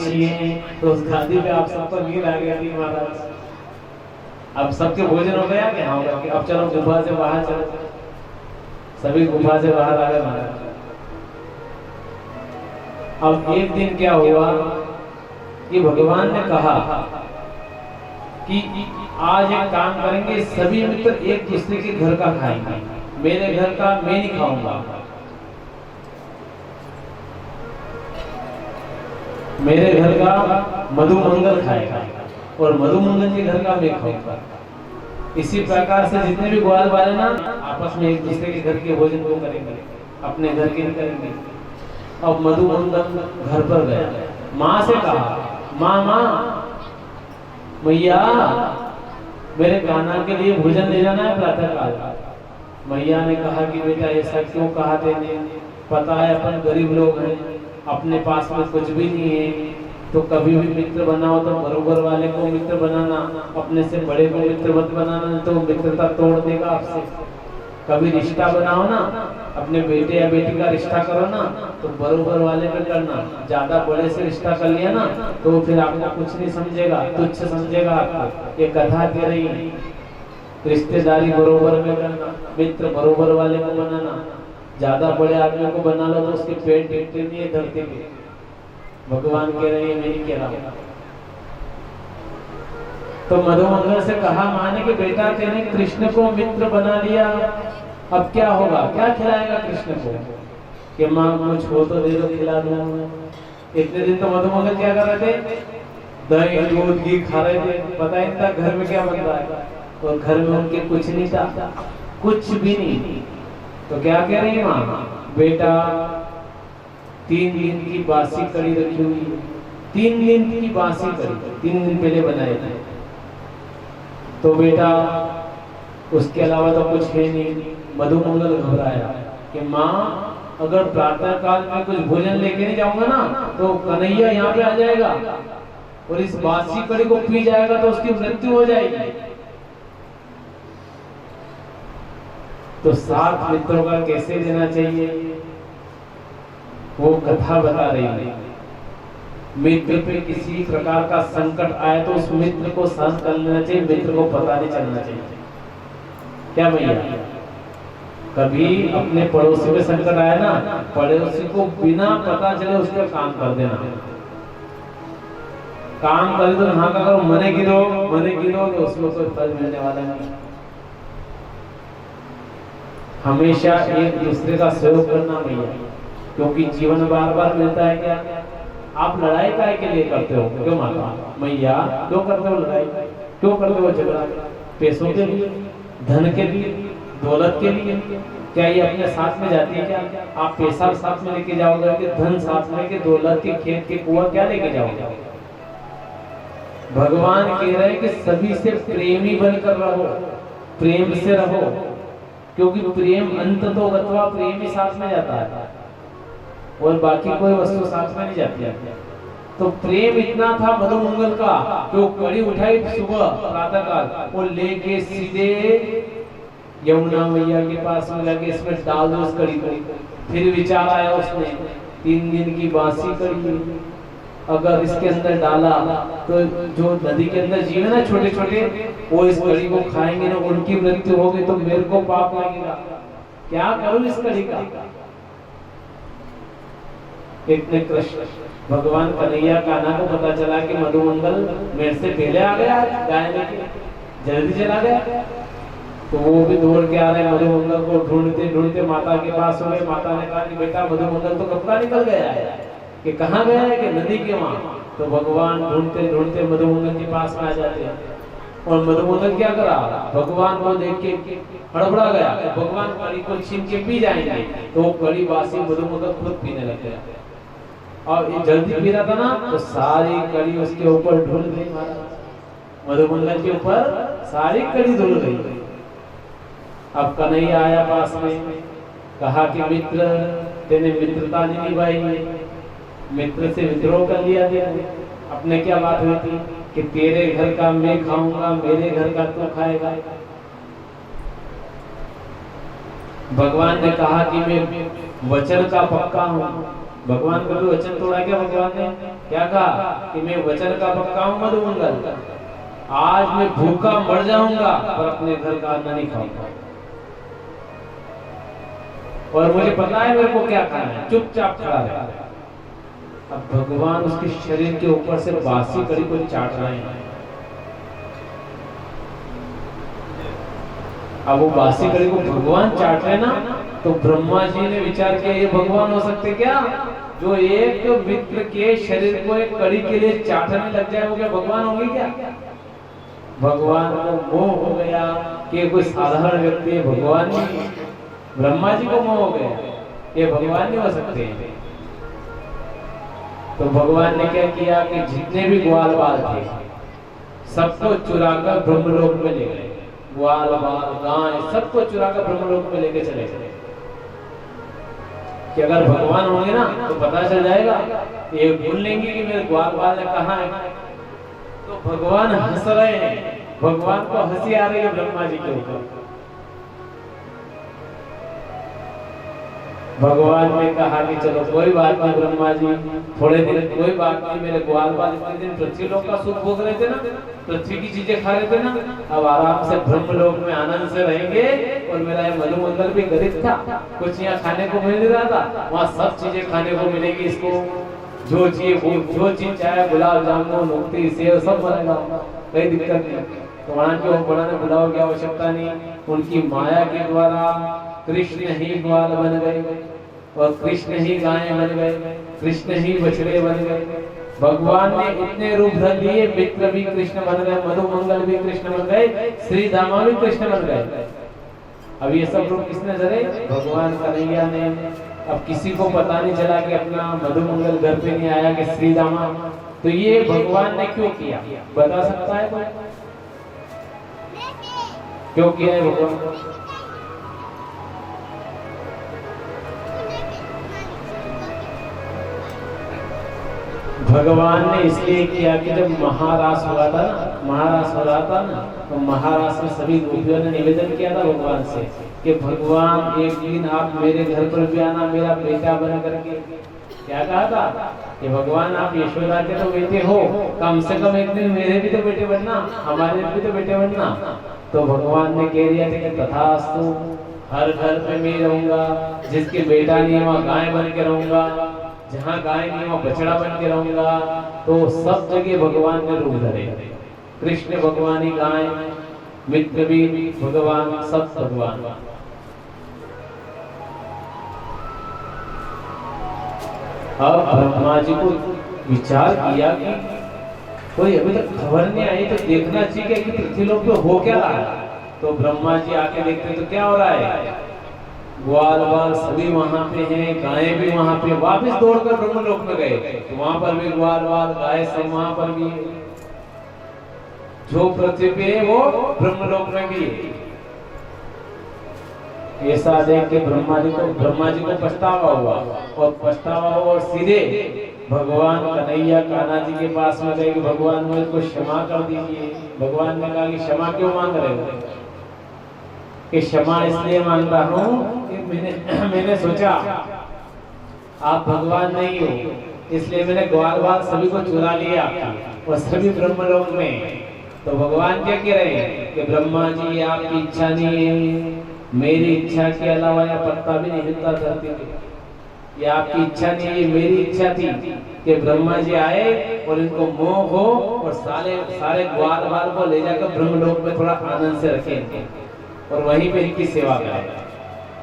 अच्छी हैं। तो उस खादी पे आप सबको नींद आ गई थी महाराज। अब सबके भोजन हो गया कि हाँ कि अब चलो गुफा से बाहर चलो। सभी गुफा से बाहर आ गए महाराज। अब एक दिन क्या हुआ कि भगवान ने कहा कि आज एक काम करेंगे, सभी मित्र एक दूसरे के घर का खाएंगे, मेरे घर का मैं नहीं खाऊंगा, मेरे घर का मधुमंगल खाएगा और मधुमंगल के घर का मैं खाऊंगा। इसी प्रकार से जितने भी ग्वाल वाले ना आपस में एक दूसरे के घर के भोजन को करेंगे, अपने घर के नहीं करेंगे। अब मधुमंगल घर पर गया, माँ से कहा, माँ मैया मेरे कान्हा के लिए भोजन ले जाना है प्रातः काल। मैया ने कहा कि बेटा ऐसा क्यों कहा तेने, पता है अपन गरीब लोग हैं, अपने पास में कुछ भी नहीं है, तो कभी भी मित्र बनाओ तो बरोबर वाले को मित्र बनाना, अपने से बड़े को मित्र मत बनाना, तो मित्रता तोड़ देगा आपसे। कभी रिश्ता बनाओ ना, अपने बेटे या बेटी का रिश्ता करो ना तो बरोबर वाले पे करना, ज्यादा बड़े से रिश्ता कर लिया ना तो फिर आपको कुछ नहीं समझेगा, तुच्छ समझेगा आपको। ये कथा कह रही है, रिश्तेदारी बरोबर में करना, मित्र बरोबर वाले को बनाना। ज्यादा बड़े आदमी को बना लो तो उसके पेट टिकते नहीं है धरती पे। भगवान कह रहे हैं, मैं नहीं कह रहा हूं। तो मधुमंगल से कहा माँ ने कि बेटा तेने कृष्ण को मित्र बना लिया, अब क्या होगा, क्या खिलाएगा कृष्ण को? कि माँ कुछ हो तो दे दो, खिला दो। इतने दिन तो मधुमंगल क्या कर रहे थे, दही दूध घी खा रहे थे, पता ही नहीं था घर में क्या बन रहा है, और घर में उनके कुछ नहीं था, कुछ भी नहीं। तो क्या कह रही माँ, बेटा 3 दिन की बासी कड़ी रखी हुई, 3 दिन की बासी कड़ी 3 दिन पहले बनाए थे, तो बेटा उसके अलावा तो कुछ है नहीं। मधुमंगल घबराया कि माँ अगर प्रातः काल में कुछ भोजन लेके नहीं जाऊंगा ना तो कन्हैया यहाँ पे आ जाएगा और इस बासी कड़ी को पी जाएगा तो उसकी मृत्यु हो जाएगी। तो 7 मित्रों का कैसे देना चाहिए वो कथा बता रही है। मित्र पे किसी प्रकार का संकट आए तो उस मित्र को सहन कर लेना चाहिए, मित्र को पता नहीं चलना चाहिए। क्या भैया, कभी अपने पड़ोसी पे संकट आया ना, पड़ोसी को बिना पता चले उसका काम कर देना। काम करे तो हाँ का करो, मने गिरो तो उसको कोई फल मिलने वाला नहीं। हमेशा एक दूसरे का सहयोग करना भैया, क्योंकि जीवन बार बार मिलता है। क्या आप लड़ाई काय के लिए करते हो? क्यों माता मैया क्यों करते हो लड़ाई, क्यों करते हो झगड़ा? पैसों के लिए, धन के लिए, दौलत के लिए? क्या ये अपने साथ में जाती है? क्या आप पैसा साथ में लेके जाओगे कि धन साथ में, कि दौलत के खेत के कुआं क्या लेके जाओगे? भगवान कह रहे हैं कि सभी से प्रेमी बनकर रहो, प्रेम से रहो, क्योंकि प्रेम अंत तो गत्वा प्रेम ही साथ में जाता है और बाकी कोई वस्तु साथ में नहीं जाती है। तो प्रेम इतना था मधुमंगल का कि वो कड़ी उठाई सुबह प्रातः काल और लेके सीधे यमुना मैया के पास में लगे, इसमें डाल दो उस कड़ी को। फिर विचार आया उसने, 3 दिन की बासी कड़ी अगर इसके अंदर डाला तो जो नदी के अंदर जीव है ना छोटे छोटे, वो इस कड़ी को खाएंगे ना, उनकी मृत्यु होगी तो मेरे को पाप लगेगा। क्या करूं इस कड़ी का? इतने कृष्ण भगवान कन्हैया कान्हा को पता चला कि मधुमंगल मेरे से पहले आ गया, गाय लेके जल्दी चला गया। तो वो भी दौड़ के आ रहे मधुमंगल को ढूंढते ढूंढते माता के पास हुए। माता ने कहा कि बेटा मधुमंगल तो कब का निकल गया है, कि कहाँ गया है, कि नदी के वहां। तो भगवान ढूंढते ढूंढते मधुमंगल के पास में आ जाते हैं और मधुमंगल क्या करा, भगवान को देख के हड़बड़ा गया, भगवान कड़ी को छीन के पी जाएंगे। तो वो कड़ी बासी मधुमंगल खुद पीने लग गया और ये जल्दी पी रहा था ना, तो सारी कड़ी उसके ऊपर ढुल गई। मधुमंगल के ऊपर सारी कड़ी धुल गई। अब कन्हैया आया पास में, कहा कि मित्र तेने मित्रता नहीं निभाई, मित्र से विद्रोह कर लिया तेने। अपने क्या बात हुई थी कि तेरे घर का मैं खाऊंगा, मेरे घर का तू खाएगा। भगवान ने कहा कि मैं वचन का पक्का हूं, भगवान का भी वचन तोड़ा क्या? भगवान ने क्या कहा कि मैं वचन का पक्का हूं मधुमंगल, आज मैं भूखा मर जाऊंगा पर अपने घर का अन्न नहीं खाऊंगा, और मुझे पता है मेरे को क्या खाना है, चुपचाप खड़ा रहा। अब भगवान उसके शरीर के ऊपर से बासी कड़ी को चाट रहे हैं। अब वो बासी कड़ी को भगवान चाट रहे ना, तो ब्रह्मा जी ने विचार किया ये भगवान हो सकते क्या? जो एक मित्र के शरीर को एक कड़ी के लिए चाटने लग जाए वो क्या भगवान होंगे क्या? भगवान को मोह हो गया कि कोई साधारण व्यक्ति है, भगवान नहीं। ब्रह्मा जी को मोह हो गया ये भगवान नहीं हो सकते। तो भगवान ने क्या किया कि जितने भी ग्वाल बाल थे सबको चुराकर ब्रह्मलोक में ले गए। ग्वाल बाल गाय सबको चुराकर ब्रह्मलोक में लेके चले गए कि अगर भगवान होंगे ना तो पता चल जाएगा, ये भूल लेंगे कि मेरे ग्वाल बाल कहाँ है। तो भगवान हंस रहे हैं, भगवान को हंसी आ रही है ब्रह्मा जी के ऊपर। भगवान ने कहा कि चलो कोई बात नहीं ब्रह्मा जी, थोड़े दिन कोई बात नहीं, मेरे ग्वाल बाल इतने दिन पृथ्वी लोक का सुख भोग रहे थे ना, पृथ्वी की चीजें खा रहे थे ना, अब आराम से ब्रह्मलोक में आनंद से रहेंगे। और मेरा ये मधुमंगल भी गरीब था, कुछ यहाँ खाने को मिल नहीं रहा था, वहाँ सब चीजें खाने को मिलेगी इसको, जो चीज चाहे गुलाब जामुन मुक्ति सेव सब बनेगा, कोई दिक्कत नहीं। तो वहाँ की बनाने बुलाओ की आवश्यकता नहीं, उनकी माया के द्वारा कृष्ण ही ग्वाल बन गए और कृष्ण ही गाय बन गए, कृष्ण ही बछड़े बन गए। भगवान ने इतने रूप धर लिए, मित्र भी कृष्ण बन गए, मधुमंगल भी कृष्ण बन गए, श्री दामा भी कृष्ण बन गए। अब ये सब रूप किसने धरे? भगवान कन्हैया ने। अब किसी को पता नहीं चला कि अपना मधुमंगल घर पे नहीं आया कि श्री दामा। तो ये भगवान ने क्यों किया बता सकता है कोई? क्यों किया है भगवान? भगवान ने इसलिए किया कि जब महारास हो रहा था ना, तो महारास में सभी गोपियों ने निवेदन किया था भगवान से कि भगवान एक दिन आप मेरे घर पर भी आना, मेरा बेटा बन करके। क्या कहा था कि भगवान आप यशोदा के तो बेटे हो, कम से कम एक दिन मेरे भी तो बेटे बनना, हमारे भी तो बेटे बनना। तो भगवान ने कह दिया था कि तथास्तु, हर घर में मैं रहूंगा, जिसके बेटा नहीं वहाँ गाय बन के रहूंगा, जहाँ गाय नहीं वहाँ बछड़ा बन के रहूंगा। तो सब जगह भगवान ने रूप धरे, कृष्ण भगवान ही गाय, मित्र भी भगवान, सब भगवान। अब ब्रह्मा जी को विचार किया कि कोई अभी तक खबर नहीं आई, तो देखना चाहिए कि पृथ्वी लोक पे हो क्या रहा है। तो ब्रह्मा जी आके देखते तो क्या हो रहा है, ग्वाल बाल सभी वहां पे हैं, गायें भी वहां पे, वापस दौड़कर ब्रह्मलोक में गए तो वहां पर भी ग्वाल बाल गाय सब वहां पर भी है, जो पृथ्वी पे है वो ब्रह्मलोक में भी है। ऐसा देख के ब्रह्मा जी को पछतावा हुआ, और पछतावा हुआ और सीधे भगवान कन्हैया कान्हा जी के पास में गए कि भगवान मुझे को क्षमा कर दीजिए। भगवान ने कहा कि क्षमा क्यों मांग रहे हो? कि क्षमा इसलिए मांग रहा हूँ कि मैंने सोचा आप भगवान नहीं हो, इसलिए मैंने ग्वाल बाल सभी को चुरा लिया और सभी ब्रह्मलोक में। तो भगवान क्या कह रहे हैं कि ब्रह्मा जी आपकी इच्छा नहीं है, मेरी इच्छा के अलावा यह पत्ता भी नहीं हिलता धरती पे। ये आपकी इच्छा नहीं है, मेरी इच्छा थी कि ब्रह्मा जी आए और इनको मोह हो और सारे ग्वाल बाल को ले जाकर ब्रह्मलोक में थोड़ा आनंद से रखें और वहीं पे इनकी सेवा करें।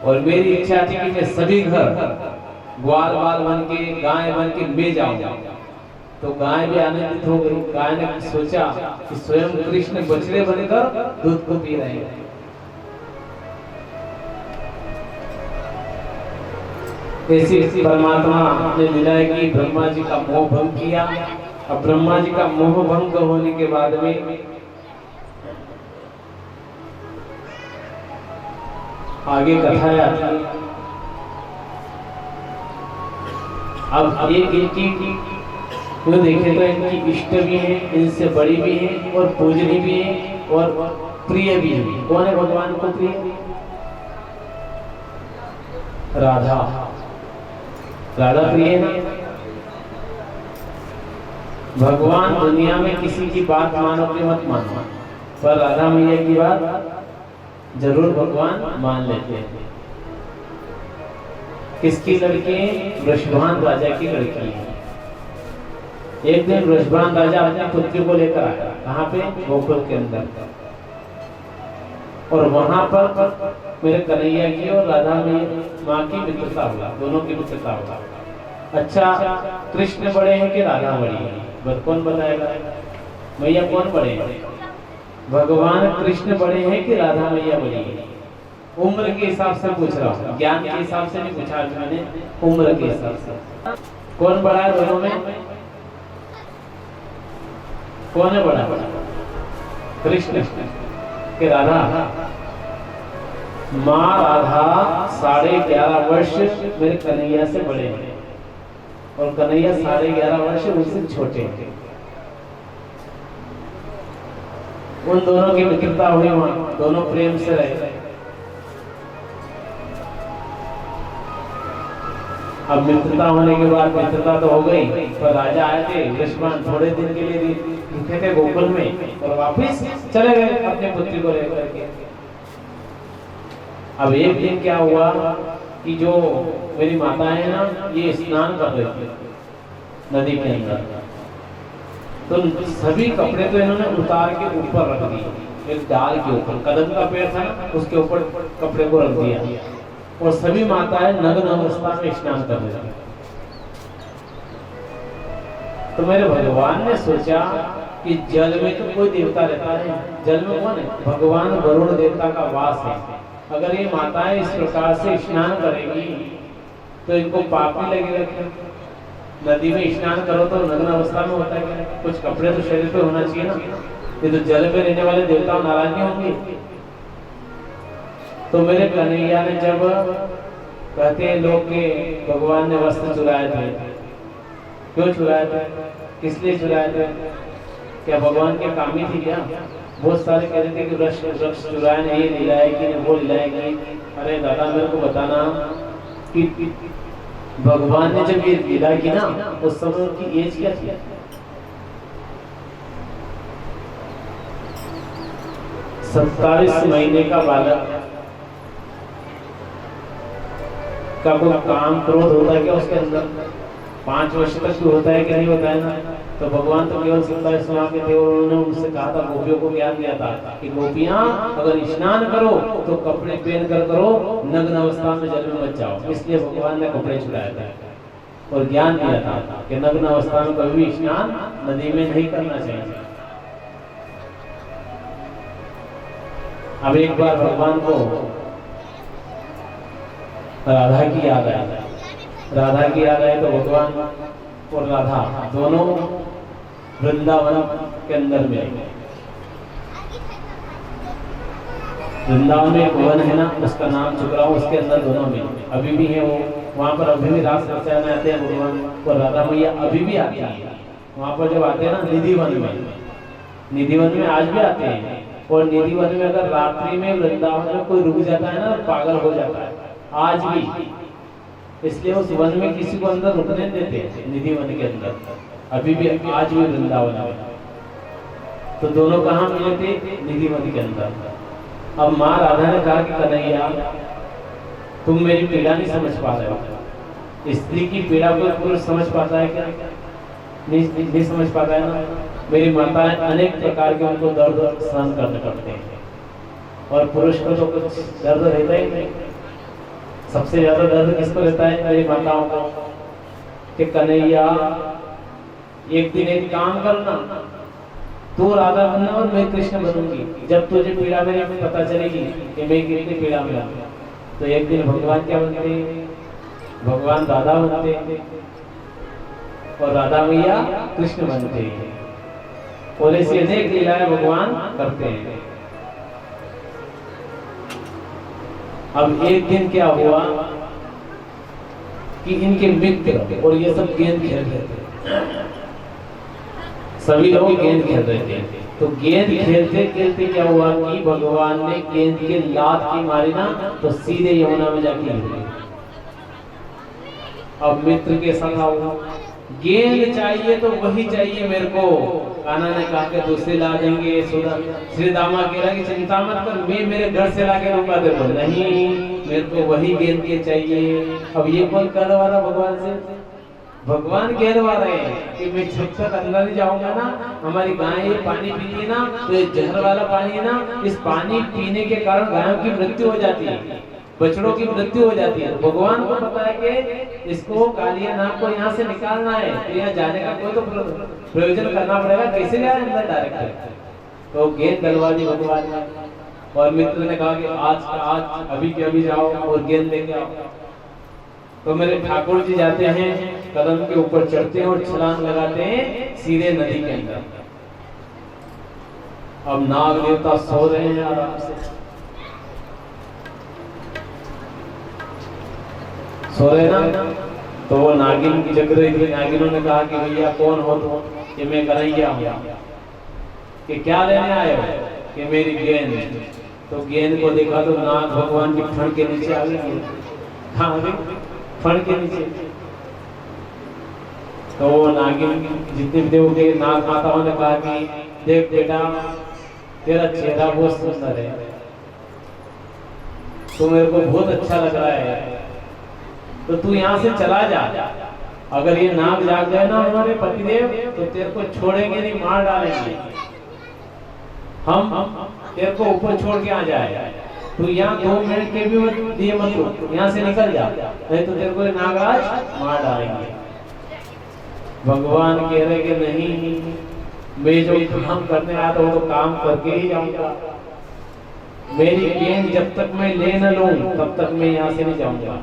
और मेरी इच्छा थी कि मैं सभी घर ग्वाल बाल बन के, गाय बन के मैं जाऊं। तो गाय भी आनंदित हो गई। गाय ने सोचा कि स्वयं कृष्ण बछड़े बनकर दूध को पी रहे हैं। ऐसी परमात्मा ने लीला की ब्रह्मा जी का मोह भंग किया। अब ब्रह्मा जी का मोह भंग होने के बाद में आगे कथा आती है। अब एक इनकी जो देखे तो इनकी इष्ट भी है, इनसे बड़ी भी है और पूजनी भी है और प्रिय भी है। कौन है भगवान को प्रिय? राधा। राधा प्रिय है ना। भगवान दुनिया में किसी की बात मानो कि मत मानो, पर राधा मैया की बात जरूर भगवान मान लेते हैं। किसकी लड़की? वृषभान राजा की लड़की है। एक दिन वृषभान राजा अपने पुत्री को लेकर आया, कहाँ पे? गोकुल के अंदर। और वहां पर मेरे कन्हैया की और राधा माँ की मित्रता हुआ, दोनों की मित्रता हुआ। अच्छा, कृष्ण बड़े हैं कि राधा बड़ी है? कौन बताएगा? मैया कौन बड़े हैं? भगवान कृष्ण बड़े हैं कि राधा मैया बड़ी है? उम्र के हिसाब से पूछ रहा हूँ, ज्ञान के हिसाब से नहीं पूछा मैंने, उम्र के हिसाब से। कौन बड़ा है दोनों में? कौन है बड़ा? कृष्ण कि राधा? माँ राधा 11.5 वर्ष मेरे कन्हैया से बड़े हैं और कन्हैया 11.5 वर्ष उनसे छोटे हैं। उन दोनों की मित्रता हुई, वहां दोनों प्रेम से रहे। अब मित्रता होने के बाद मित्रता तो हो गई, पर राजा आए थे वृषभान, थोड़े दिन के लिए रुके थे गोकुल में और वापस चले गए अपने पुत्री को लेकर के। अब एक दिन क्या हुआ कि जो मेरी माता है ना, ये स्नान कर रही थी नदी के अंदर, तो सभी कपड़े तो इन्होंने उतार के ऊपर रख दिए। एक डाल के ऊपर, कदम का पेड़ था ना, उसके ऊपर कपड़े को रख दिया और सभी माताएं नग्न अवस्था में स्नान कर रही थी। तो मेरे भगवान ने सोचा कि जल में तो कोई देवता रहता है, जल में कौन है? भगवान वरुण देवता का वास है। अगर ये माताएं इस प्रकार से स्नान करेंगी तो इनको पाप ही लगेगा। नदी में स्नान करो तो नग्न अवस्था में होता है, कुछ कपड़े तो शरीर पे होना चाहिए ना। ये तो जल में रहने वाले देवता नाराज नहीं होंगे। तो मेरे कन्हैया ने, जब कहते हैं लोग के भगवान ने वस्त्र चुराए थे, क्यों चुराए थे? किस लिए चुराए थे? क्या भगवान के काम ही थी क्या? बहुत सारे कह रहे थे कि वृक्ष चुराए नहीं, ये लीलाएगी नहीं, वो लीलाएगी। अरे दादा, मेरे को बताना कि भगवान ने जब ये लीला की ना, उस समय उनकी एज क्या थी? 27 महीने का बालक का कोई काम क्रोध होता है क्या उसके अंदर? 5 वर्ष तक भी होता है कि नहीं होता है ना? तो भगवान तो केवल 27 माह के थे और उन्होंने उनसे कहा था, गोपियों को ज्ञान दिया था कि गोपियां अगर स्नान करो तो कपड़े पहन कर करो, नग्न अवस्था में जल में मत जाओ। इसलिए भगवान ने कपड़े छुड़ाए थे और ज्ञान दिया था कि नग्न अवस्था में कभी भी स्नान नदी में नहीं करना चाहिए। अब एक बार भगवान को राधा की याद आई, राधा की याद आई तो भगवान और राधा दोनों वृंदावन के अंदर में, वृंदावन में एक वन है ना, उसका नाम चुकरा, उसके अंदर दोनों में अभी भी है वो। वहां पर अभी भी रास रचाने आते हैं भगवान और राधा मैया, अभी भी आती है वहां पर। जब आते हैं ना निधि वन में, निधि वन में आज भी आते हैं। और निधि वन में अगर रात्रि में वृंदावन में कोई रुक जाता है ना, पागल हो जाता है आज भी। इसलिए उस वन में किसी को अंदर रुकने देते हैं, निधि वन के अंदर अभी भी, आज भी वृंदावन में। तो दोनों कहाँ मिले थे? निधि वन के अंदर। अब माँ राधा ने कहा कि कन्हैया, तुम मेरी पीड़ा नहीं समझ पा रहे हो। स्त्री की पीड़ा को पुरुष समझ पाता है क्या? नहीं समझ पाता है ना। मेरी माताएं अनेक प्रकार के उनको दर्द सहन करने पड़ते हैं और पुरुष को तो कुछ दर्द रहता ही नहीं। सबसे ज्यादा दर्द किसको रहता है? मेरी माताओं को। कि कन्हैया, एक दिन एक काम करना, तू राधा बनना और मैं कृष्ण बनूंगी। जब तुझे पीड़ा मेरी पता चलेगी कि मैं कितनी पीड़ा में हूं, तो एक दिन भगवान क्या बनते? भगवान राधा बनते और राधा मैया कृष्ण बनते हैं। और ऐसी अनेक लीलाएं भगवान करते हैं। अब एक दिन क्या हुआ कि इनके मित्र और ये सब गेंद खेल रहे थे, सभी लोग गेंद खेल रहे थे। तो गेंद खेलते खेलते क्या हुआ कि भगवान ने गेंद के लात की मारी ना, तो सीधे यमुना में जाके गिर गई। अब मित्र के संग आऊंगा, गेंद चाहिए तो वही चाहिए मेरे को। कान्हा ने कहा कि दूसरे ला देंगे। श्री दामा कह रहा कि चिंता मत कर, मैं मेरे घर से लाके दूंगा तेरे को। नहीं, मेरे को वही गेंद के चाहिए। अब ये कौन कह रहा भगवान से? भगवान कह रहे हैं कि मैं जब तक अंदर नहीं जाऊंगा ना, हमारी गाय ये पानी पीती है ना, तो ये जहर वाला पानी है ना, इस पानी पीने के कारण गायों की मृत्यु हो जाती है, बछड़ों की मृत्यु हो जाती है। भगवान को पता है कि इसको कालिया नाग को यहाँ से निकालना है, तो यहाँ जाने का कोई तो प्रयोजन करना पड़ेगा, कैसे जाए अंदर डायरेक्ट। तो गेंद डलवा दी भगवान ने, और मित्र ने कहा कि आज अभी के अभी जाओ और गेंद लेके आओ। तो मेरे ठाकुर जी जाते हैं, कदम के ऊपर चढ़ते हैं और छलांग लगाते हैं सीधे नदी के अंदर। अब नाग देवता सो रहे हैं आराम से, सो रहे ना। तो वो नागिन की जग रही थी, नागिनों ने कहा कि भैया कौन हो तुम? कि मैं कन्हैया हूँ। कि क्या लेने आए हो? कि मेरी गेंद। तो गेंद को देखा तो नाग भगवान की फण के नीचे आ गई। हाँ, फण के नीचे। तो वो नागिन जितने भी देव के नाग माताओं ने कहा कि देख बेटा, तेरा चेहरा बहुत सुंदर है, तो मेरे को बहुत अच्छा लग रहा है, तो तू यहाँ से चला जा। अगर ये नाग जाग जाए ना हमारे पतिदेव, तो तेरे को छोड़ेंगे नहीं, मार डालेंगे। हम तेरे को ऊपर छोड़ के आ जाए, तू यहाँ 2 मिनट के भी दिए मत रुक, यहाँ से निकल जा, नहीं तो तेरे को नागराज मार डालेंगे। भगवान कह रहे कि नहीं, मैं जो काम करने आया था वो तो काम करके ही जाऊंगा। मेरी गेंद जब तक मैं ले न लूं तब तक मैं यहाँ से नहीं जाऊंगा।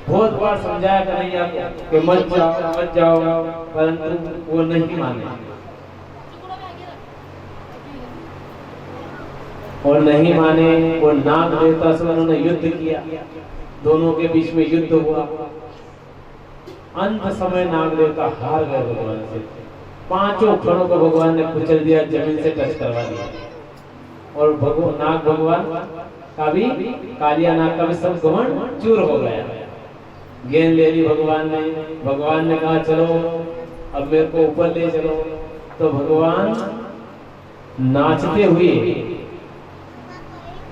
बहुत बार समझाया कन्हैया कि मत जाओ, परंतु वो नहीं माने। और नहीं माने, और नाग देवता से उन्होंने युद्ध किया, दोनों के बीच में युद्ध हुआ। अंत समय नाग देवता हार गए भगवान से। 5 क्षणों को भगवान ने कुचल दिया, जमीन से टच करवा दिया, और नाग भगवान का भी, कालिया नाग का भी सब घमंड चूर हो गया। गेंद ले ली भगवान ने। भगवान ने कहा चलो अब मेरे को ऊपर ले चलो। तो भगवान नाचते हुए,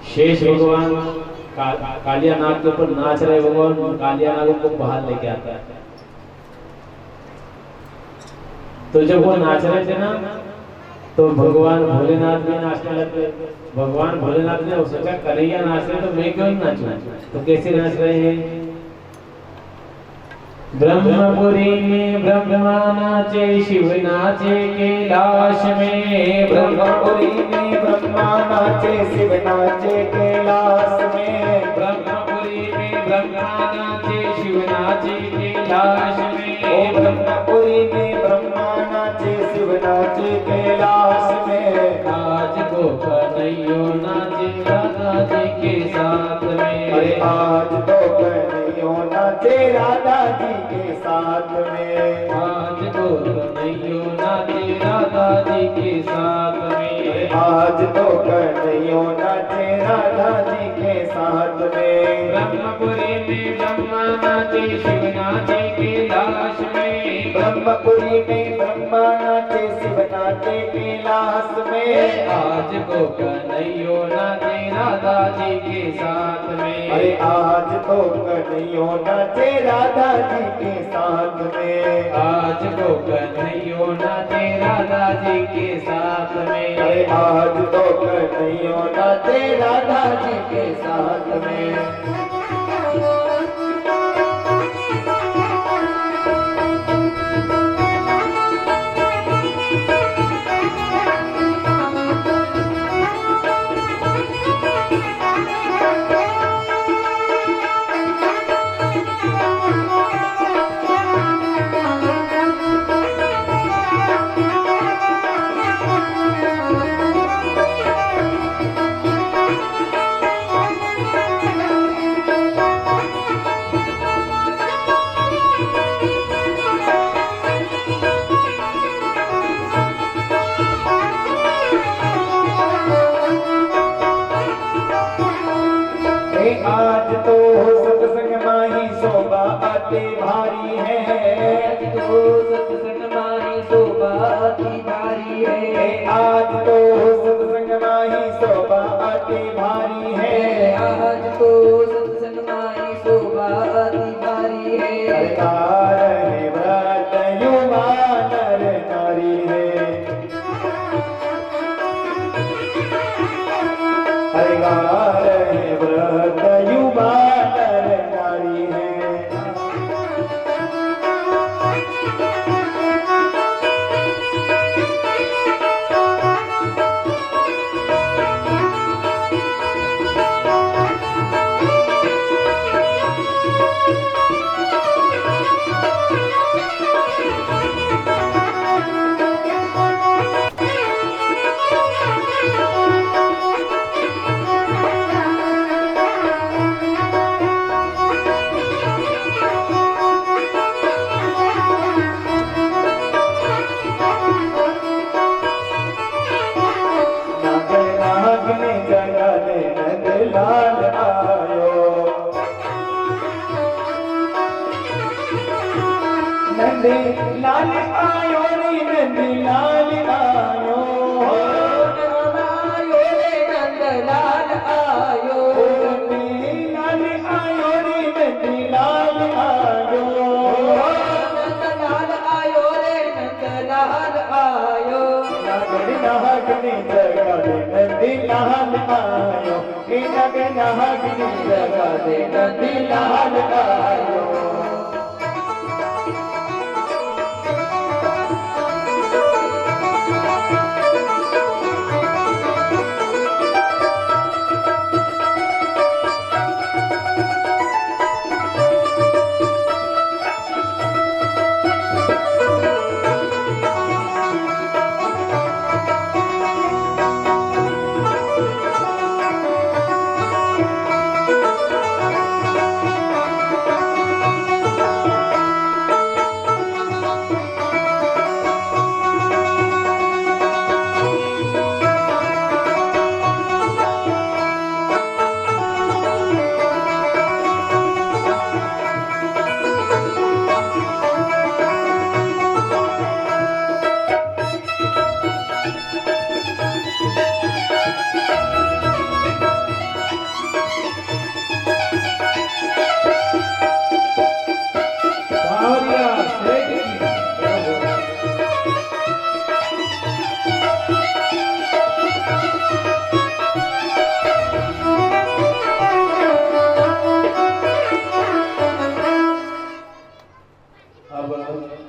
शेष भगवान कालिया नाग के ऊपर नाच रहे भगवान, कालिया नाग को बाहर लेके आता है। तो जब वो नाच रहे थे ना, तो भगवान भोलेनाथ भी नाचने लगे। भगवान भोलेनाथ ने सोचा कन्हैया नाच रहे तो मैं क्यों नाचूं? तो कैसे नाच रहे हैं? ब्रह्मपुरी में ब्रह्मा नाचे, शिव नाचे कैलाश में। ब्रह्मपुरी में ब्रह्मा नाचे, शिव नाचे कैलाश में। ब्रह्मपुरी में ब्रह्मा नाचे, शिव नाचे कैलाश में। ओ ब्रह्मपुरी में ब्रह्मा नाचे, शिव नाचे कैलाश में। आज को कन्हैया नाचे राधा जी के साथ में। अरे आज तो कन्हैया नाचे राधा जी के साथ में। आज को कन्हैया नाचे राधा जी के साथ में। आज तो कन्हैया नाचे राधा जी के साथ में। ब्रह्मपुरी में ब्रह्मा नाचे, शिव नाचे कैलाश में। ब्रह्मपुरी में ब्रह्मा नाचे, शिव नाचे कैलाश में। आज को कन्हैया नाचे राधा जी के साथ में। अरे आज तो कन्हैया नाचे राधा जी के साथ में। आज को कन्हैया नाचे राधा जी के साथ में। अरे आज तो कन्हैया नाचे राधा जी के साथ में। अति भारी है। आज तो सत्संग माही शोभा अति भारी है। आज तो सत्संग माही शोभा अति भारी है। आज तो सत्संग माही शोभा अति भारी है। सरकार है व्रत युवा नर नारी है। सरकार है व्रत युवा नर नारी है। नंदी लाल आयो रे नंदी लाल आयो। आयो रे नंद लाल आयो। नंदी लाल आयो रे नंदी लाल आयो। नंद लाल आयो रे नंद लाल आयो। नगरी नागनी जगा दे नंदी लाल आयो। नगरी नागनी जगा दे नंदी लाल आयो।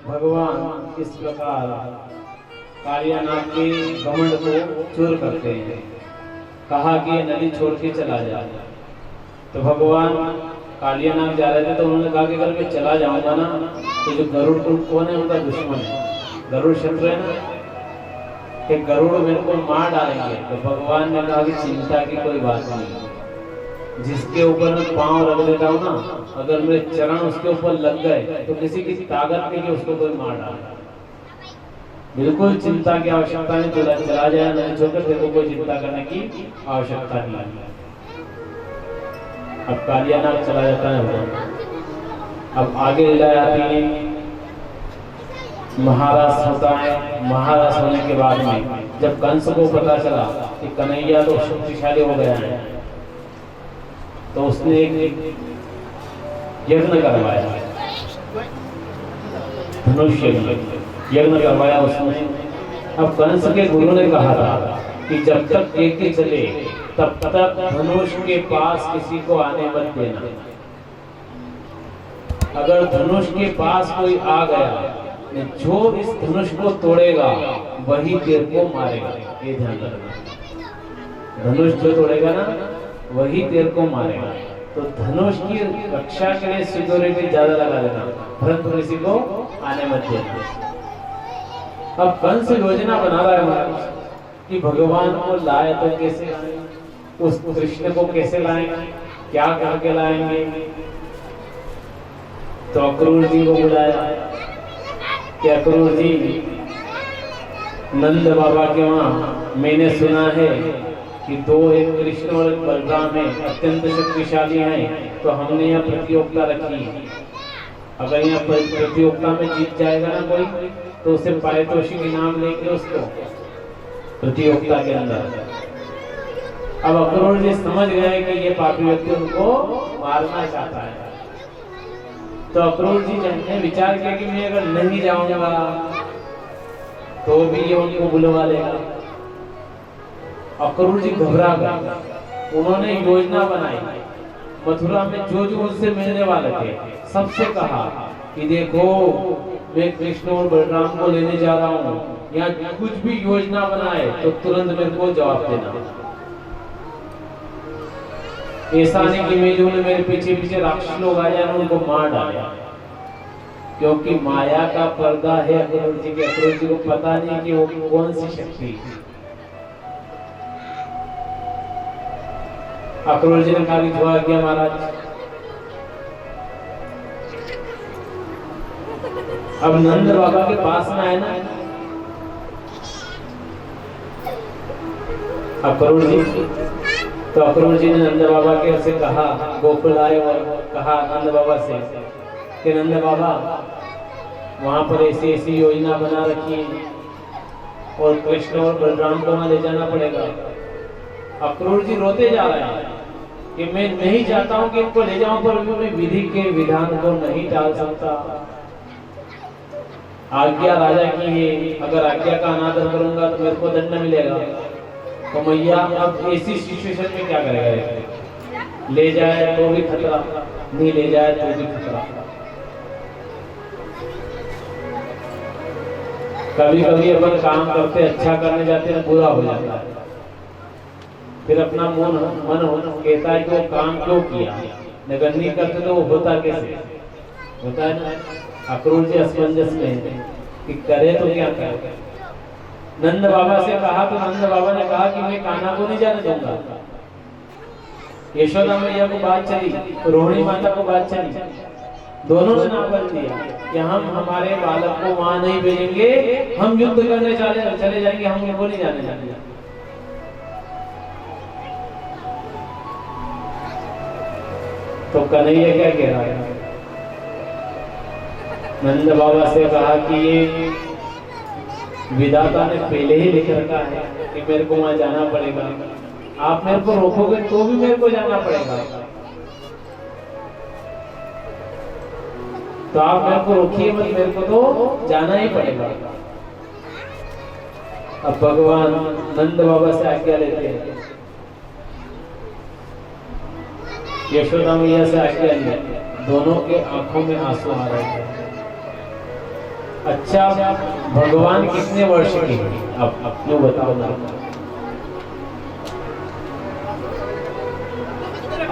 भगवान इस प्रकार कालियानाग के घमंड को चूर करते हैं। कहा कि ये नदी छोड़ के चला जाए। तो भगवान कालियानाग जा रहे थे तो उन्होंने कहा कि अगर मैं चला जाऊंगा ना तो जो गरुड़ कौन है उनका दुश्मन है, गरुड़ शत्रु है ना, कि गरुड़ मेरे को मार डालेंगे। तो भगवान ने कहा कि चिंता की कोई बात नहीं, जिसके ऊपर मैं पांव रख देता हूँ ना, अगर मेरे चरण उसके ऊपर लग गए तो किसी की ताकत नहीं कि उसको कोई मार डाले। बिल्कुल चिंता की आवश्यकता नहीं, चला जाए नहीं छोड़कर तेरे को कोई चिंता करने की आवश्यकता नहीं। अब कालियानाग चला जाता है भगवान। अब आगे लीला आती है, महाराज होता है। महाराज होने के बाद में जब कंस को पता चला कि कन्हैया तो शक्तिशाली हो गया है, तो उसने एक यज्ञ करवाया, धनुष यज्ञ करवाया उसने। अब कंस के गुरु ने कहा था कि जब तक यज्ञ चले तब तक धनुष के पास किसी को आने मत देना। अगर धनुष के पास कोई आ गया, जो इस धनुष को तोड़ेगा वही तेरे को मारेगा। ये ध्यान रखना, धनुष जो तोड़ेगा ना वही तेरे को मारेगा। तो धनुष की रक्षा के लिए सिक्योरिटी ज्यादा लगा देना, परंतु किसी को आने मत देना। अब कंस योजना बना रहा है महाराज कि भगवान को लाए तो कैसे लाए, उस कृष्ण को कैसे लाएंगे, क्या करके लाएंगे। तो अक्रूर जी को बुलाया कि अक्रूर जी, नंद बाबा के वहां मैंने सुना है कि दो, एक कृष्ण और एक बलराम है, अत्यंत शक्तिशाली हैं, तो हमने यह प्रतियोगिता रखी अगर यहाँ प्रतियोगिता में जीत जाएगा ना कोई, तो उसे पारितोषिक इनाम लेके उसको प्रतियोगिता के अंदर। अब अक्रूर जी समझ गए कि ये पापी व्यक्ति उनको मारना चाहता है, तो अक्रूर जी ने विचार किया कि मैं अगर नहीं जाऊंगा तो भी ये उनको बुलवा लेगा। अक्रूर जी घबरा गए। उन्होंने योजना बनाई, मथुरा में जो जो उनसे मिलने वाले थे सबसे कहा कि देखो मैं कृष्ण और बलराम को लेने जा रहा हूँ, यहाँ कुछ भी योजना बनाए तो तुरंत मेरे को जवाब देना। ऐसा नहीं कि मेरे पीछे पीछे राक्षस लोग आ जाए उनको मार डाले, क्योंकि माया का पर्दा है अक्रूर जी के। अक्रूर जी को पता नहीं कि वो कौन सी शक्ति। अक्रूर जी ने कहा कि जो आज्ञा महाराज। अब नंद बाबा के पास में आए ना अक्रूर जी, तो अक्रूर जी ने नंद बाबा के से कहा, गोकुल आए और कहा नंद बाबा से कि नंद बाबा वहां पर ऐसी ऐसी योजना बना रखी है और कृष्ण और बलराम को वहां ले जाना पड़ेगा। अक्रूर जी रोते जा रहे हैं कि मैं नहीं चाहता हूं कि इनको ले जाऊं, पर मैं विधि के विधान को नहीं टाल सकता। आज्ञा राजा की है, अगर आज्ञा का अनादर करूंगा तो मेरे को दंड मिलेगा। तो मैया अब ऐसी सिचुएशन में क्या करेगा? ले जाए तो भी खतरा, नहीं ले जाए तो भी खतरा। कभी कभी अपन काम करते अच्छा करने जाते हैं बुरा हो जाता है, फिर अपना मन कहता है कि वो काम क्यों किया, नगर नहीं करते तो वो होता कैसे होता है ना। अक्रूर जी असमंजस में कि करे तो क्या करे। नंद बाबा से कहा तो नंद बाबा ने कहा कि मैं कान्हा को नहीं जाने दूंगा। यशोदा मैया को बात चली, रोहिणी माता को बात चली, दोनों ने ना कर दिया कि हम हमारे बालक को वहां नहीं भेजेंगे, हम युद्ध करने चले जाएंगे, हम उनको नहीं जाने देंगे। तो कन्हैया क्या कह रहा है? नंद बाबा से कहा कि ये विधाता ने पहले ही लिख रखा है कि मेरे को वहां जाना पड़ेगा, आप मेरे को रोकोगे तो भी मेरे को जाना पड़ेगा, तो आप मेरे को रोकिए मत, मेरे को तो जाना ही पड़ेगा। अब भगवान नंद बाबा से आज्ञा लेते हैं, यशोदा मैया से आज्ञा ली, दोनों के आंखों में आंसू आ रहे थे। अच्छा भगवान कितने वर्ष के हैं? अब क्यों बताओ ना।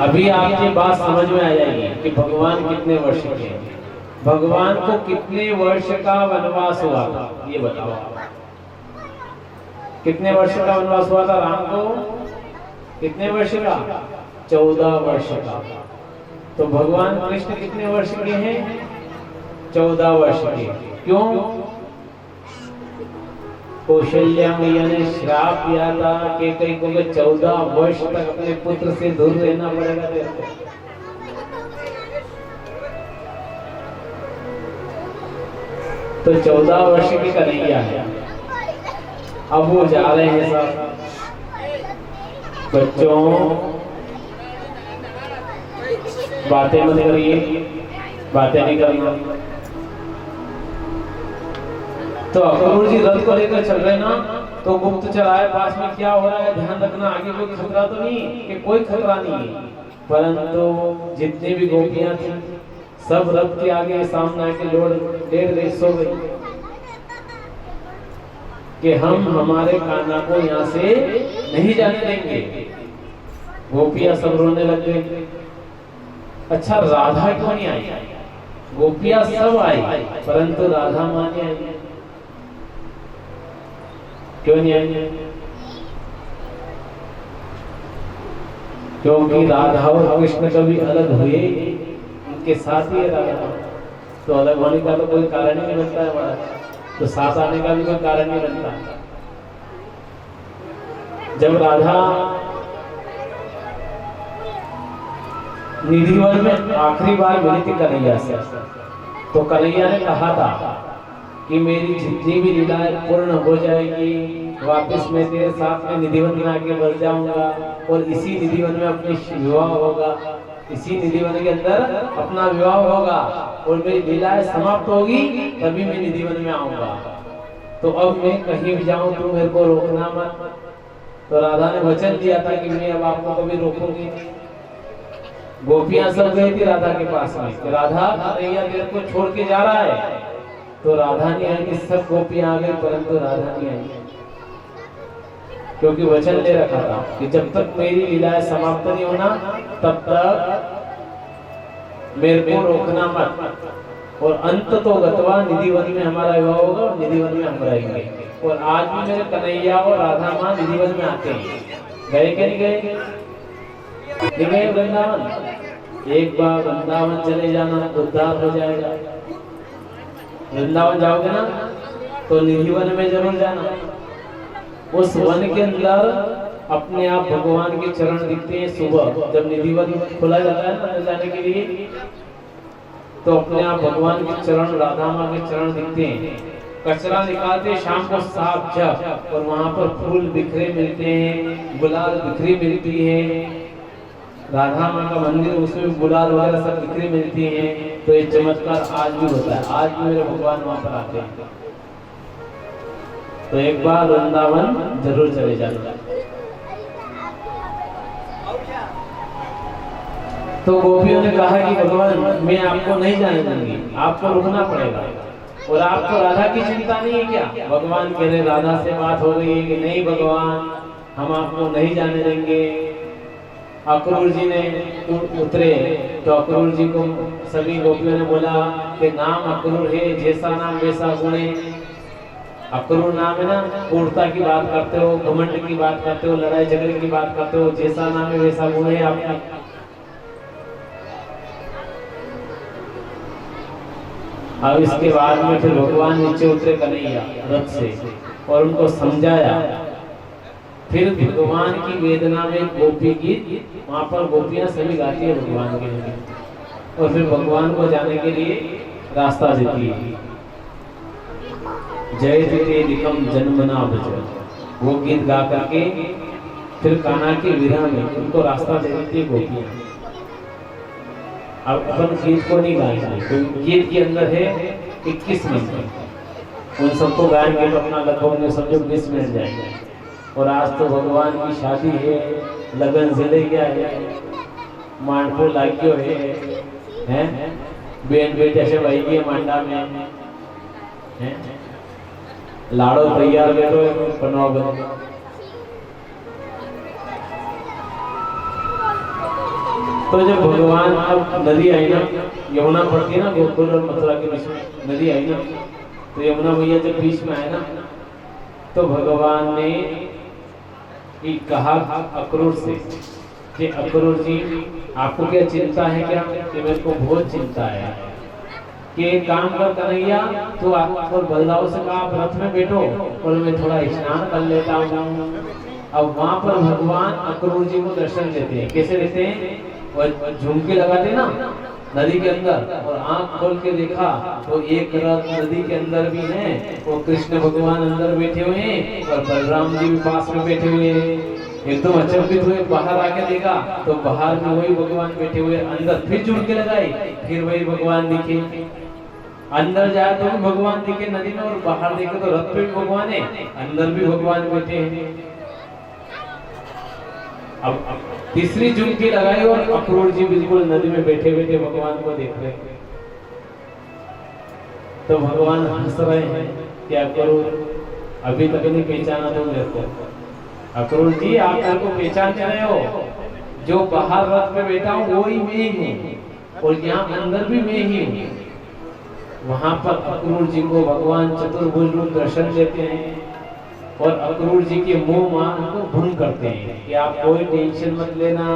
अभी आपकी बात समझ में आ जाएगी कि भगवान कितने वर्ष के हैं। भगवान को कितने वर्ष का वनवास हुआ था ये बताओ। कितने वर्ष का वनवास हुआ था राम को? कितने वर्ष का? 14 वर्ष का। तो भगवान कृष्ण कितने वर्ष के हैं? 14 वर्ष के। क्यों? कौशल्या मैया ने श्राप दिया था कि कई को 14 वर्ष तक अपने पुत्र से दूर रहना पड़ेगा। तो 14 वर्ष की कन्हैया है। अब वो जा रहे हैं सब बच्चों, बातें मत करिए, बातें नहीं करना। तो अक्रूर जी रथ को लेकर चल रहे ना, तो गुप्तचर आए पास में, क्या हो रहा है ध्यान रखना, आगे कोई खतरा तो नहीं कि कोई खतरा नहीं है। परंतु जितनी भी गोपियां थी सब रथ के आगे सामने आके डेढ़ रेस हो गई कि हम हमारे कान्हा को यहाँ से नहीं जाने देंगे। गोपियां सब रोने लग गई। अच्छा राधा क्यों नहीं आई? गोपियां सब आई परंतु राधा मां नहीं आई। क्यों नहीं आई? क्योंकि राधा और कृष्ण कभी अलग हुए, उनके साथ ही राधा, तो अलग होने का तो कोई कारण ही नहीं बनता है हमारा, तो साथ आने का भी कोई कारण नहीं बनता। जब राधा निधिवन में आखिरी बार मिली थी कन्हैया से, तो कन्हैया ने कहा था कि मेरी जितनी भी लीलाएं पूर्ण हो जाएगी, वापस मैं तेरे साथ में निधिवन में आके बस जाऊंगा और इसी निधिवन में अपनी विवाह होगा, इसी निधिवन के अंदर अपना विवाह होगा और मेरी लीलाएं समाप्त होगी तभी मैं निधिवन में आऊंगा। तो अब मैं कहीं भी जाऊं तो मेरे को रोकना मत। तो राधा ने वचन दिया था कि मैं अब आपको कभी रोकूंगी। गोपियां सब गई थी राधा के पास में कि राधा कन्हैया तेरे को छोड़ के जा रहा है। तो राधा नहीं आई कि सब गोपियां आ गई, परंतु राधा नहीं आई, क्योंकि वचन ले रखा था कि जब तक मेरी लीलाएं समाप्त नहीं होना तब तक मेरे को रोकना मत। और अंत तो गतवा निधिवन में हमारा विवाह होगा और निधिवन में हम रहेंगे। और आज भी मेरे कन्हैया और राधा माँ निधिवन में आते हैं। गए कि नहीं गए? नहीं गए वृंदावन? एक बार वृंदावन चले जाना, उद्धार हो जाएगा। वृंदावन जाओगे ना तो निधिवन में जरूर जाना। उस वन के अंदर अपने आप भगवान के चरण दिखते हैं। सुबह जब निधिवन खुला जाता है ना जाने के लिए, तो अपने आप भगवान के चरण, राधा माँ के चरण दिखते हैं। कचरा निकालते शाम को साफ जब, और वहां पर फूल बिखरे मिलते हैं, गुलाल बिखरी मिलती है। राधा माँ का मंदिर, उसमें गुलाल वगैरह सब बिखरी मिलती है। तो ये चमत्कार आज भी होता है, आज भी मेरे भगवान वहां पर आते हैं। तो एक बार वृंदावन जरूर चले जाना। तो गोपियों ने कहा कि भगवान मैं आपको नहीं जाने दूंगी, आपको रुकना पड़ेगा। और आपको राधा की चिंता नहीं है क्या? भगवान कह रहे राधा से बात हो गई है कि नहीं भगवान हम आपको नहीं जाने देंगे। अक्रूर जी ने उतरे तो अक्रूर जी को सभी गोपियों ने बोला कि नाम अक्रूर है, जैसा नाम वैसा गुण है। अक्रूर नाम है ना, क्रूरता की बात करते हो, घमंड की बात करते हो, लड़ाई झगड़े की बात करते हो, जैसा नाम है वैसा गुण है आपका। अब इसके बाद में फिर भगवान नीचे उतरे कन्हैया रथ से और उनको समझाया। फिर भगवान की वेदना में गोपी गीत, वहां पर गोपियां सभी गाती है भगवान के लिए, और फिर भगवान को जाने के लिए रास्ता देती है। जय ते निकम जन्मना भज, वो गीत गा करके फिर कान्हा के विरह में उनको रास्ता दे देती है गोपियां। अब अपन गीत को नहीं गाएंगे, तो गीत के अंदर है 21 मिनट, उन सबको गाएंगे तो अपना लगभग में समझो 20 मिनट जाएंगे। और आज तो भगवान की शादी है, लगन जिले गया है, मांडपुर लाग्यो है, बेन बेटे से भाई के मांडा में है, लाड़ो तैयार बैठो पनवा बने। तो जब भगवान अब नदी आई ना, यमुना पड़ती है ना गोकुल और मथुरा के बीच में नदी आई ना, तो यमुना मैया जब बीच में आए ना, तो भगवान ने कहा अक्रूर से कि अक्रूर जी आपको क्या चिंता है क्या? कि मेरे को बहुत चिंता है कि एक काम कर कन्हैया, तो आप और बलदाऊ से कहा आप रथ में बैठो और मैं थोड़ा स्नान कर लेता हूँ। अब वहां पर भगवान अक्रूर जी को दर्शन देते हैं। कैसे देते हैं? और झुमके लगाते ना नदी के अंदर, और आंख खोल के देखा तो एक रथ नदी के अंदर भी है, वो कृष्ण भगवान अंदर बैठे हुए हैं और बलराम जी भी पास में बैठे हुए हैं। एकदम अचंभित हुए, बाहर आके देखा तो बाहर में वही भगवान बैठे हुए, अंदर फिर झुमके लगाए, फिर वही भगवान दिखे। अंदर जाए तो भी भगवान दिखे नदी में, और बाहर देखे तो रथ पे भी भगवान है, अंदर भी भगवान बैठे हैं। अब तीसरी झुमकी लगाई और अक्रूर जी बिल्कुल नदी में बैठे बैठे भगवान को देख रहे हैं। तो भगवान हंस रहे हैं कि अक्रूर अभी तक नहीं पहचाना तुम मेरे को। अक्रूर जी आप मेरे को पहचान रहे हो, जो बाहर रथ पे बैठा हूँ वही मैं ही हूँ, और यहाँ अंदर भी मैं ही हूँ। वहां पर अक्रूर जी को भगवान चतुर्भुज रूप दर्शन देते हैं और अक्रूर जी के मुंह मान को भंग करते हैं कि आप कोई टेंशन मत लेना,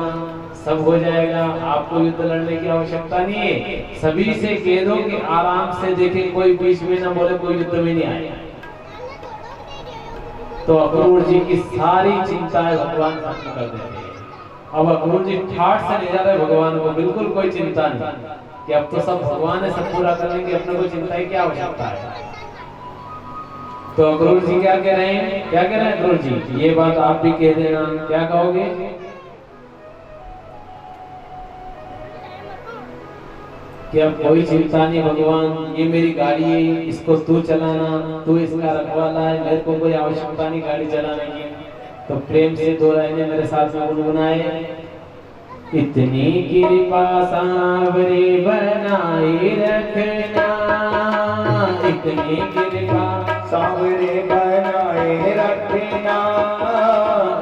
सब हो जाएगा, आपको युद्ध लड़ने की आवश्यकता नहीं है। सभी से कह दो कि आराम से देखे, कोई बीच में ना बोले कोई युद्ध में नहीं आएगा। तो अक्रूर जी की सारी चिंताएं भगवान खत्म कर देते हैं। अब अक्रूर जी ठाठ से ले जा रहे भगवान को, बिल्कुल कोई चिंता नहीं। कि अब तो सब भगवान है, सब पूरा कर लेंगे, अपने को चिंता की क्या आवश्यकता है। तो अक्रूर जी क्या कह रहे हैं, क्या कह रहे हैं अक्रूर जी, ये बात आप भी कह देना, क्या कहोगे? कि अब कोई चिंता नहीं भगवान, ये मेरी गाड़ी है, इसको तू चलाना, तू इसका रखवाला है, मेरे को कोई आवश्यकता नहीं गाड़ी चलाने की। तो प्रेम से दो लाइनें मेरे साथ में गुनगुनाए। इतनी कृपा सांवरे बनाए रखना, इतनी कृपा सांवरे बनाए रखना,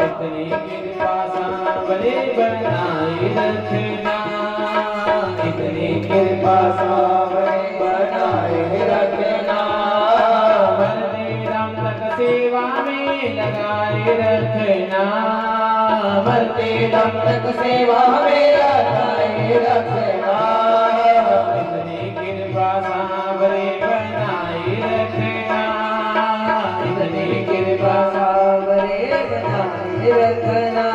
इतनी कृपा सांवरे बनाए रखना, इतनी कृपा सांवरे बनाए रखना, वरदे राम तक सेवा में लगाए रखना, वरदे तब तक सेवा में लगाए रखना, इतनी कृपा सांवरे बनाए रखना, इतनी कृपा सांवरे बनाए रखना,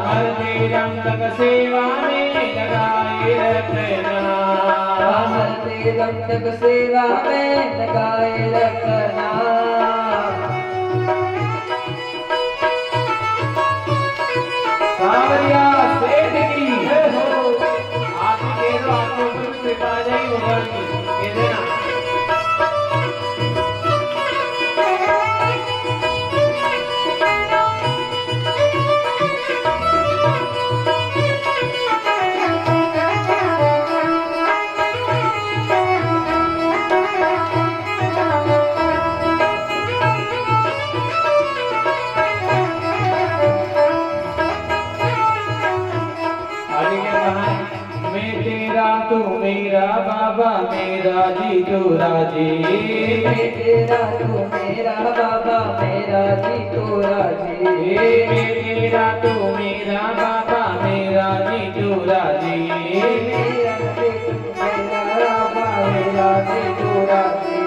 वरदे राम तक सेवा में लगाए रखना, मरते दम तक सेवा में लगाए रखना। सांवरिया सेठ की जय हो। आप भी कह दो, आपके ऊपर भी कृपा आ जाएगी भगवान की, कह देना। आगे क्या कहा है? मैं तेरा तू मेरा बाबा, मेरा जी तू राजी, मैं तेरा तू मेरा बाबा, मेरा जी तू राजी, मैं तेरा तू मेरा बाबा, मेरा जी तू राजी, मेरा जी तू मेरा बाबा, मेरा जी तू राजी,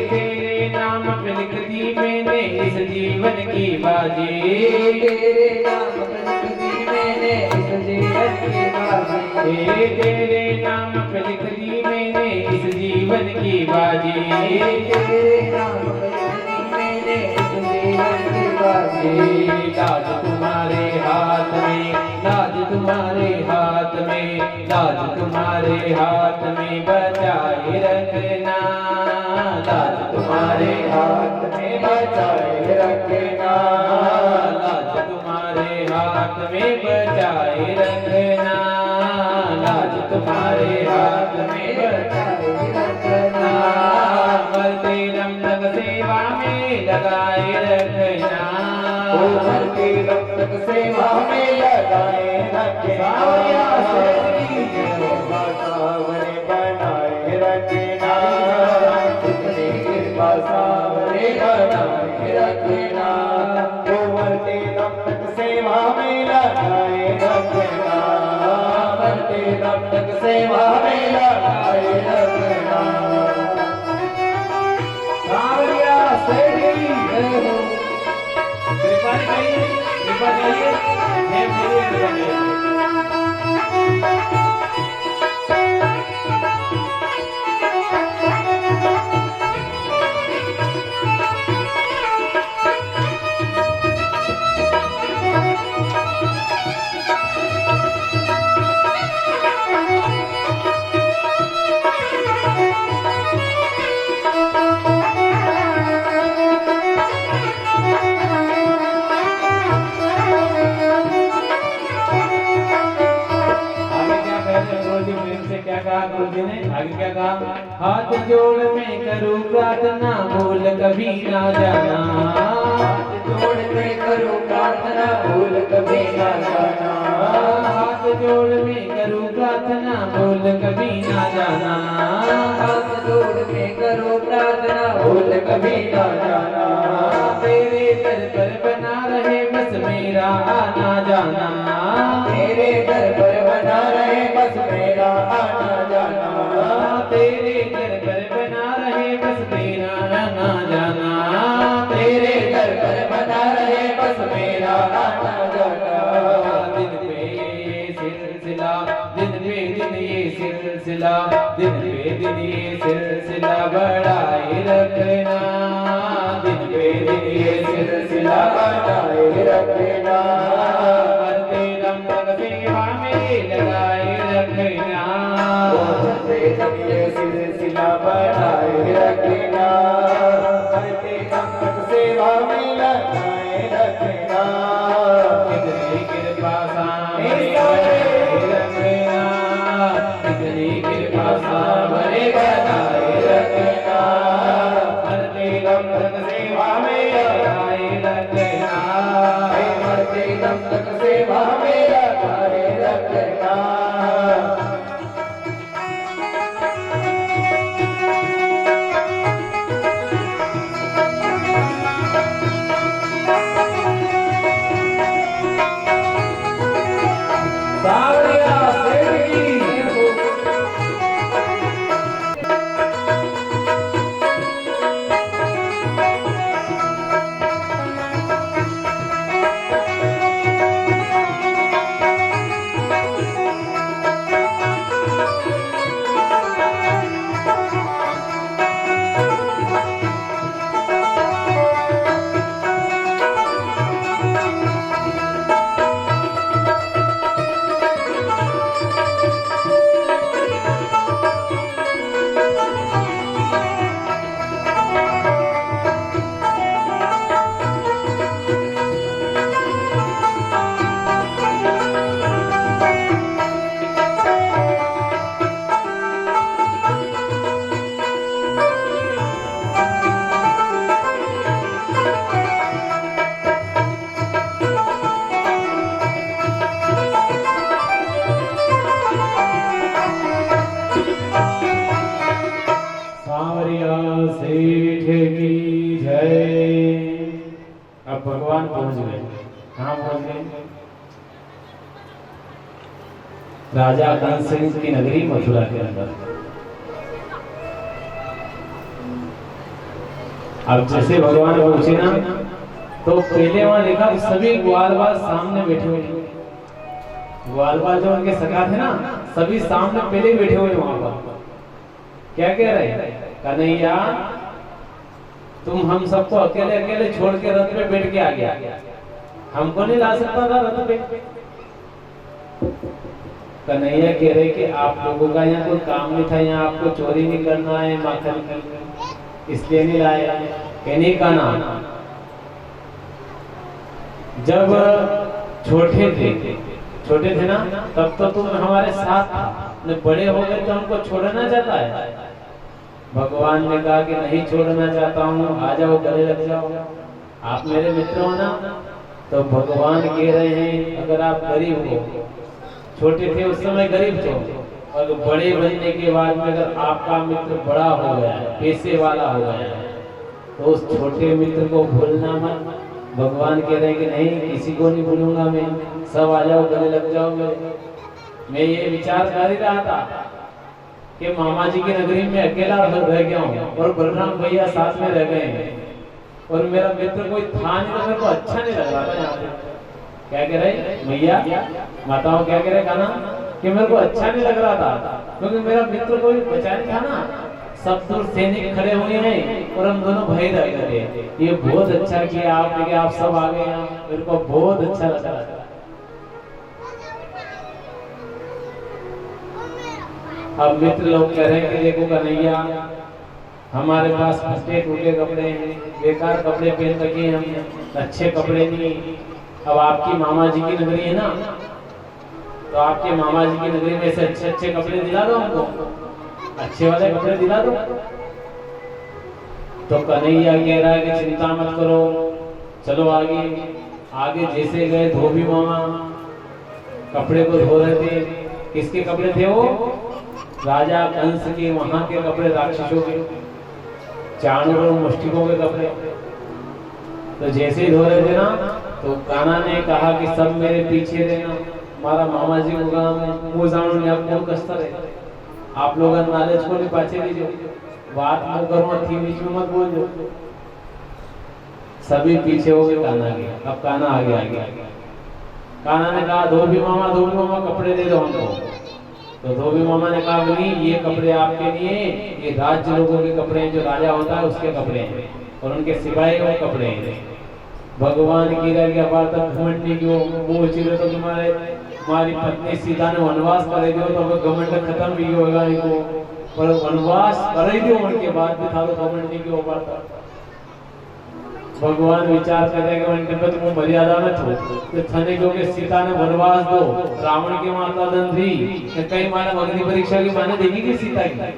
तेरे नाम पे लिख दी मैंने इस जीवन की बाजी, तेरे नाम पर लिख दी मैंने इस जीवन की बाजी, तेरे नाम पे लिख दी मैंने इस जीवन की बाजी, तेरे नाम पर लिख दी मैंने इस जीवन की बाजी। लाज तुम्हारे हाथ में, लाज तुम्हारे हाथ में, लाज तुम्हारे हाथ में बचाए रखना, लाज तुम्हारे हाथ में बचाए रखना, लाज तुम्हारे हाथ में बचाए रखना, लाज तुम्हारे हाथ में बचाए रखना, मरते दम तक सेवा में लगाए रखना, मरते दम तक सेवा में लगाए रखना, सांवरे बनाए रखना, इतनी कृपा सांवरे बनाए रखना, मरते दम तक सेवा में लगाए रखना, मरते दम तक सेवा में लगाए रखना। सांवरिया सेठ की जय हो। कृपा चाहिए, कृपा चाहिए, जय बोलिए कृपा चाहिए। आगे क्या कहते हैं गुरु जी, प्रेम से क्या कहा गुरु जी ने, आगे क्या कहा? हाथ जोड़ में करूं प्रार्थना, भूल कभी ना जाना, जोड़ में करो प्रार्थना, भूल कभी ना जाना, हाथ जोड़ में करूं प्रार्थना, भूल कभी ना जाना, हाथ जोड़ में करो प्रार्थना, भूल कभी ना जाना, तेरे दर पर बना रहे बस मेरा आना जाना, तेरे दर पर बना रहे बस मेरा आना जाना, तेरे दर पर बना रहे बस मेरा आना जाना, तेरे दर पर बना रहे बस मेरा आना जाना, दिन पे ये सिलसिला, दिन पे दिन ये सिलसिला, बढ़ाए रखना, दिन पे दिन ये सिलसिला बनाए रखना, मरते दम तक सेवा में लगाए रखना, मरते दम ये सिलसिला बनाए रखना, मरते दम तक सेवा में लगाए रखना। कितनी कृपा सामने रखना, कितनी कृपा सामने बनाए रखना, मरते दम तक सेवा में लगाए रखना, मरते दम तक सेवा में लगाए रखना। सावरिया सेठ की सावरिया सेठ की जय। अब भगवान पहुंच गए। कहाँ पहुंच गए? राजा कंस की नगरी मथुरा के अंदर। अब जैसे भगवान पहुंचे ना, तो पहले वहां देखा तो सभी ग्वालवाल सामने बैठे हुए। ग्वालवाल जो उनके सखा थे ना, सभी सामने पहले बैठे हुए वहां पर। क्या कह रहे? कन्हैया, तुम हम सबको अकेले अकेले छोड़ के रथ पे बैठ के आ गया, हमको नहीं ला सकता था रथ पे? कन्हैया कह रहे कि आप लोगों का यहाँ कोई काम नहीं था, यहाँ आपको चोरी नहीं करना है माखन, इसलिए नहीं लाया। कहने का नाम, जब छोटे थे ना, तब तो तुम हमारे साथ था, बड़े हो गए तो हमको छोड़ना चाहता है। भगवान ने कहा कि नहीं छोड़ना चाहता हूँ, आ जाओ, गले लग जाओ, आप मेरे मित्र हो ना। तो भगवान कह रहे हैं, अगर आप गरीब हो, छोटे थे उस समय गरीब थे, और बड़े बनने के बाद में अगर आपका मित्र बड़ा हो गया है, पैसे वाला हो गया है, तो उस छोटे मित्र को भूलना मत। भगवान कह रहे हैं कि नहीं, किसी को नहीं भूलूंगा मैं, सब आ जाओ, गले लग जाओ मेरे। मैं ये विचार कर ही रहा था कि मामा जी की नगरी में अकेला रह गया हूँ, और बलराम भैया साथ में रह गए हैं, और मेरा मित्र कोई था नहीं, तो मेरे को अच्छा नहीं लग रहा था यहाँ पे। क्या कह रहे भैया, माताओं क्या कह रहे? गाना कि मेरे को अच्छा नहीं लग रहा था, क्योंकि मेरा मित्र कोई बचा नहीं था ना, सब दूर सैनिक खड़े हुए हैं और हम दोनों भाई रह गए। ये बहुत अच्छा किया आपने कि आप सब आ गए यहाँ, मेरे को बहुत अच्छा लगा। अब मित्र लोग कह रहे हैं कि देखो कन्हैया, हमारे पास फटे टूटे कपड़े हैं, बेकार कपड़े पहन रखे हैं हमने, अच्छे कपड़े नहीं। अब आपकी मामा जी की नगरी है ना, तो आपके मामा जी की नगरी में से अच्छे अच्छे कपड़े दिला दो हमको, अच्छे वाले कपड़े दिला दो। तो कन्हैया कह रहा है कि चिंता मत करो, चलो आगे। आगे जैसे गए, धोबी मामा कपड़े को धो रहे थे। किसके कपड़े थे वो? राजा कंस के वहां के कपड़े, राक्षसों के, चाणूर और मुष्टिकों के कपड़े। तो जैसे ही धो रहे थे ना, तो कान्हा ने कहा कि सब मेरे पीछे रहना, मारा मामा जी को कहा मैं मुंह जाणू ने आपको कसता रहे, आप लोग नॉलेज को नहीं पाचे लीजिए, बात मुंह करो थी, बीच में मत बोल दो। सभी पीछे हो गए कान्हा के। अब कान्हा आगे आ गया। कान्हा ने कहा धोबी मामा कपड़े दे दो हमको। तो धोबी मामा ने कहा नहीं, ये कपड़े आपके लिए, ये राज्य लोगों के कपड़े हैं, जो राजा होता है उसके कपड़े हैं और उनके सिपाही के कपड़े हैं। भगवान की रह बार तक घमंडी क्यों वो चिरे तो तुम्हारी पत्नी सीता ने वनवास करे दियो तो घमंड खत्म भी होगा इनको, पर वनवास करे दियो उनके बाद भी था तो घमंडी क्यों बढ़ता। भगवान विचार करे कि उनके पे तुम मर्यादा में छो तो थने क्योंकि सीता ने वनवास दो, रावण की माता दंधी कई माने अग्नि परीक्षा की माने देखी कि सीता की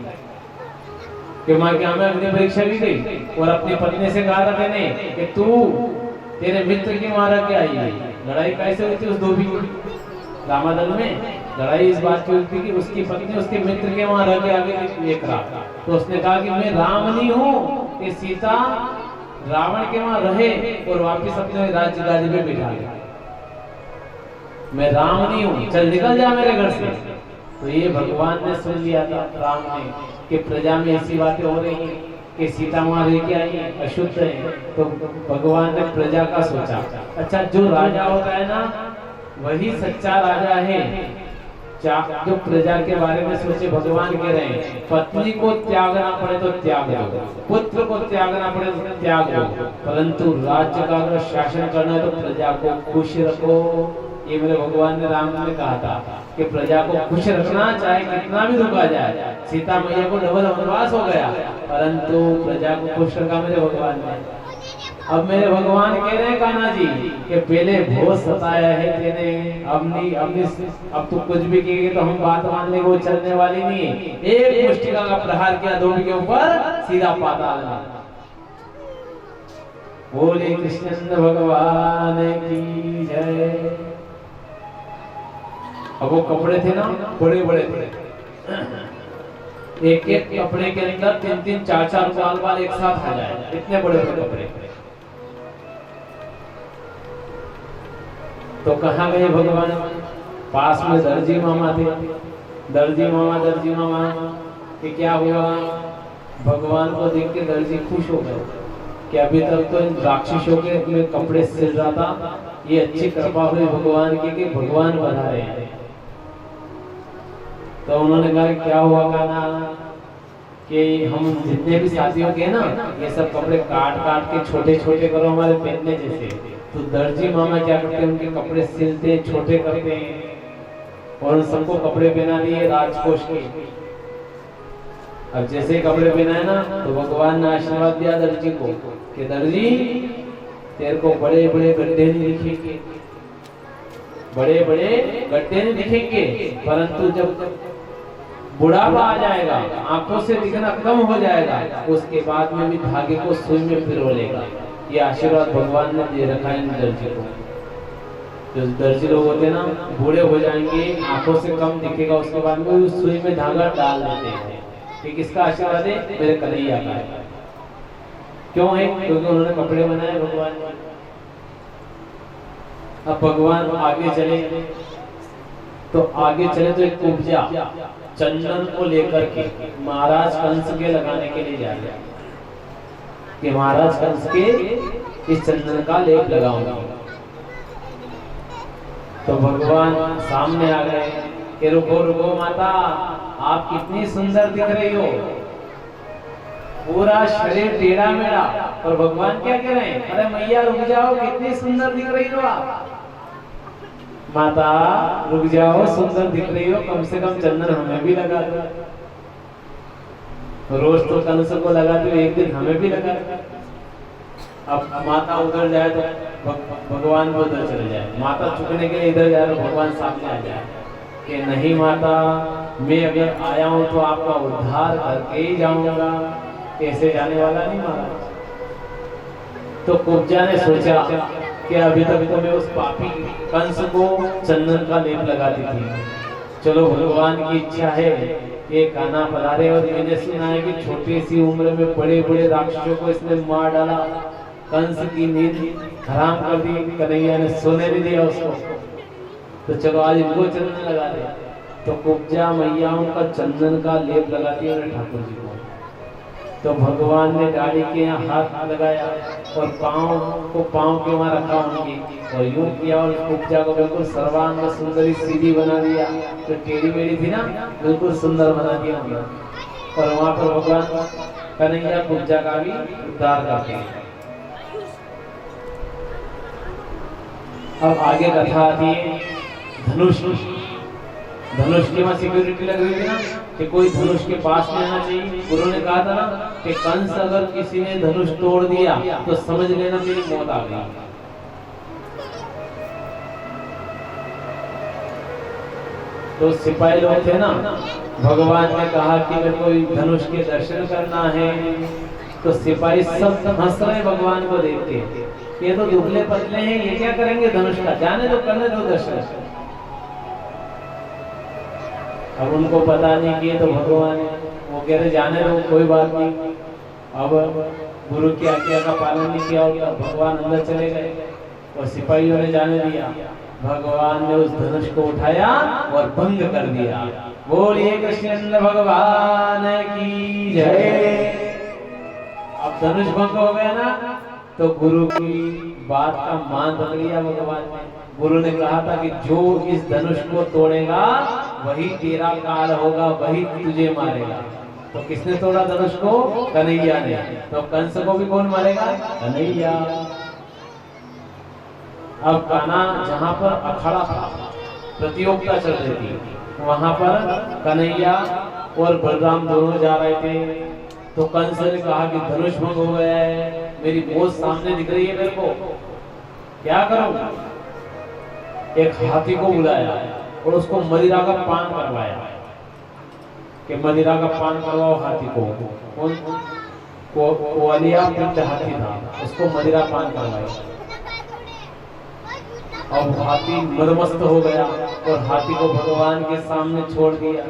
कि मां क्या में अग्नि परीक्षा भी गई और अपनी पत्नी से कहा था मैंने कि तू तेरे मित्र की मारा के आई है। लड़ाई कैसे हुई थी उस धोबी की रामादल में? लड़ाई इस बात की हुई थी कि उसकी पत्नी उसके मित्र के मारा के आगे देख रहा, तो उसने कहा कि मैं राम नहीं हूँ कि सीता रावण के वहां रहे और वापिस अपने राज्य गादी पे बिठा ले, मैं राम नहीं हूँ, चल निकल जा मेरे घर से। तो ये भगवान ने सुन लिया था राम ने कि प्रजा में ऐसी बातें हो रही हैं कि सीता वहां रह के आई है, अशुद्ध है। तो भगवान ने प्रजा का सोचा, अच्छा जो राजा होता है ना वही सच्चा राजा है, जो प्रजा के बारे में सोचे। भगवान कह रहे हैं पत्नी को त्यागना पड़े तो त्याग दो, पुत्र को त्यागना पड़े तो त्याग दो, परंतु राज्य का अगर शासन करना है तो प्रजा को खुश रखो। ये मेरे भगवान ने राम ने कहा था कि प्रजा को खुश रखना, चाहे कितना भी दुख आ जाए। सीता मैया को डबल वनवास हो गया परंतु प्रजा को खुश रखा मेरे भगवान ने। अब मेरे भगवान कह रहे हैं कान्हा जी कि पहले बहुत सताया है तेने, अब तू कुछ भी कहेगी तो हम बात मानने को चलने वाली नहीं है। एक मुष्टिका का प्रहार किया धोबी के ऊपर, सीधा पाताल में। बोले कृष्ण भगवान की जय। अब वो कपड़े थे ना बड़े बड़े थे, एक एक कपड़े के अंदर 3-3 4-4 बाल एक साथ आ जाए, इतने बड़े बड़े कपड़े। तो कहाँ गए भगवान? पास में दर्जी मामा थे। दर्जी मामा कि क्या हुआ? भगवान को देख के दर्जी खुश हो गए कि अभी तक तो इन राक्षसों के में कपड़े सिल रहा था, ये अच्छी कृपा हुई भगवान की कि भगवान बना रहे हैं। तो उन्होंने कहा क्या हुआ कान्हा कि हम जितने भी साथियों के ना ये सब कपड़े काट काट के छोटे छोटे करो हमारे पहनने जैसे। तो दर्जी मामा क्या करते हैं, उनके कपड़े सिलते छोटे करते हैं और उन सबको कपड़े पहना दिए राजकोष के। अब जैसे कपड़े पहनाए ना तो भगवान ने आशीर्वाद दिया दर्जी को कि दर्जी तेरे को बड़े बड़े गड्ढे नहीं दिखेंगे, बड़े बड़े गड्ढे नहीं दिखेंगे, परंतु जब बुढ़ापा आ जाएगा, आंखों से दिखना कम हो जाएगा, उसके बाद में भी धागे को सुई में पिरो लेगा। ये आशीर्वाद भगवान ने दे रखा है दर्जी को। जो दर्जी लोग होते हैं ना बूढ़े हो जाएंगे, आंखों से कम दिखेगा, उसके बाद में उस सुई में धागा डाल देते हैं। ये किसका आशीर्वाद है? मेरे कन्हैया का है। क्यों है? क्योंकि उन्होंने कपड़े बनाए भगवान ने। अब भगवान आगे चले तो एक कुब्जा चंदन को लेकर के महाराज कंस के लगाने के लिए जा रहे कि महाराज कंस के इस चंदन का लेप लगाऊंगा। तो भगवान सामने आ गए कि रुको रुको माता, आप कितनी सुंदर दिख रही हो, पूरा शरीर टेढ़ा मेढ़ा। और भगवान क्या कह रहे हैं? अरे मैया रुक जाओ, कितनी सुंदर दिख रही हो आप। माता रुक जाओ, सुंदर दिख रही हो, कम से कम चंदन हमें भी लगा दो। रोज तो कंस को लगाते हो, एक दिन हमें भी लगा। अब माता उधर जाए तो भगवान वो उधर चले जाए, माता चुकने के लिए इधर जाए तो भगवान सामने आ जाए कि नहीं माता, मैं अगर आया हूं तो आपका उद्धार करके ही जाऊंगा, ऐसे जाने वाला नहीं महाराज। तो कुब्जा ने सोचा कि अभी तक तो मैं उस पापी कंस को चंदन का लेप लगाती थी, चलो भगवान की इच्छा है ये कान्हा पधारे। और मैंने सुना है कि छोटी सी उम्र में बड़े बड़े राक्षसों को इसने मार डाला, कंस की नींद हराम कर दी, कन्हैया ने सोने नहीं दिया उसको, तो चलो आज इनको चंदन लगा दे। तो कुब्जा मैयाओं का चंदन का लेप लगाती है ठाकुर जी को। तो भगवान ने डाली के यहाँ हाथ लगाया और पाँव के वहाँ रखा उनकी और यूं किया और उपजा को बिल्कुल सर्वांग सुंदरी सीधी बना दिया। तो टेढ़ी मेढ़ी थी ना, बिल्कुल सुंदर बना दिया उन्होंने। और वहाँ पर भगवान कन्हैया उपजा का भी उद्धार करते हैं। अब आगे कथा आती है धनुष। धनुष की वहाँ सिक्योरिटी लग रही थी ना कि कोई धनुष के पास नहीं आना चाहिए। गुरु ने कहा था ना कि कंस अगर किसी ने धनुष तोड़ दिया तो समझ लेना मेरी मौत आ गई। तो सिपाही लोग थे ना, भगवान ने कहा कि मेरे को धनुष के दर्शन करना है। तो सिपाही सब हंस रहे भगवान को देखते, ये तो दुबले पतले हैं, ये क्या करेंगे धनुष का, जाने दो, करने दो दर्शन। अब उनको पता नहीं कि तो भगवान, वो कह रहे जाने दो, कोई बात नहीं। अब गुरु की आज्ञा का पालन नहीं किया और भगवान अंदर चले गए और सिपाहियों ने जाने दिया। भगवान ने उस धनुष को उठाया और भंग कर दिया। बोलिए कृष्ण भगवान की जय। अब धनुष भंग हो गया ना, तो गुरु की बात का मान रख लिया भगवान ने। गुरु ने कहा था कि जो इस धनुष को तोड़ेगा वही तेरा काल होगा, वही तुझे मारेगा। तो किसने तोड़ा धनुष को? कन्हैया ने। तो कंस को भी कौन मारेगा? कन्हैया। अब कान्हा जहाँ पर अखाड़ा था, प्रतियोगिता चल रही थी, वहां पर कन्हैया और बलराम दोनों जा रहे थे। तो कंस ने कहा कि धनुष भंग हो गया है, मेरी मौत सामने दिख रही है, मेरे को क्या करूं? एक हाथी को बुलाया और उसको मदिरा का पान करवाया कि मदिरा का पान करवाओ हाथी को। कोलिया पिंड हाथी था, उसको मदिरा पान करवाया। अब हाथी मदमस्त हो गया और हाथी को भगवान के सामने छोड़ दिया।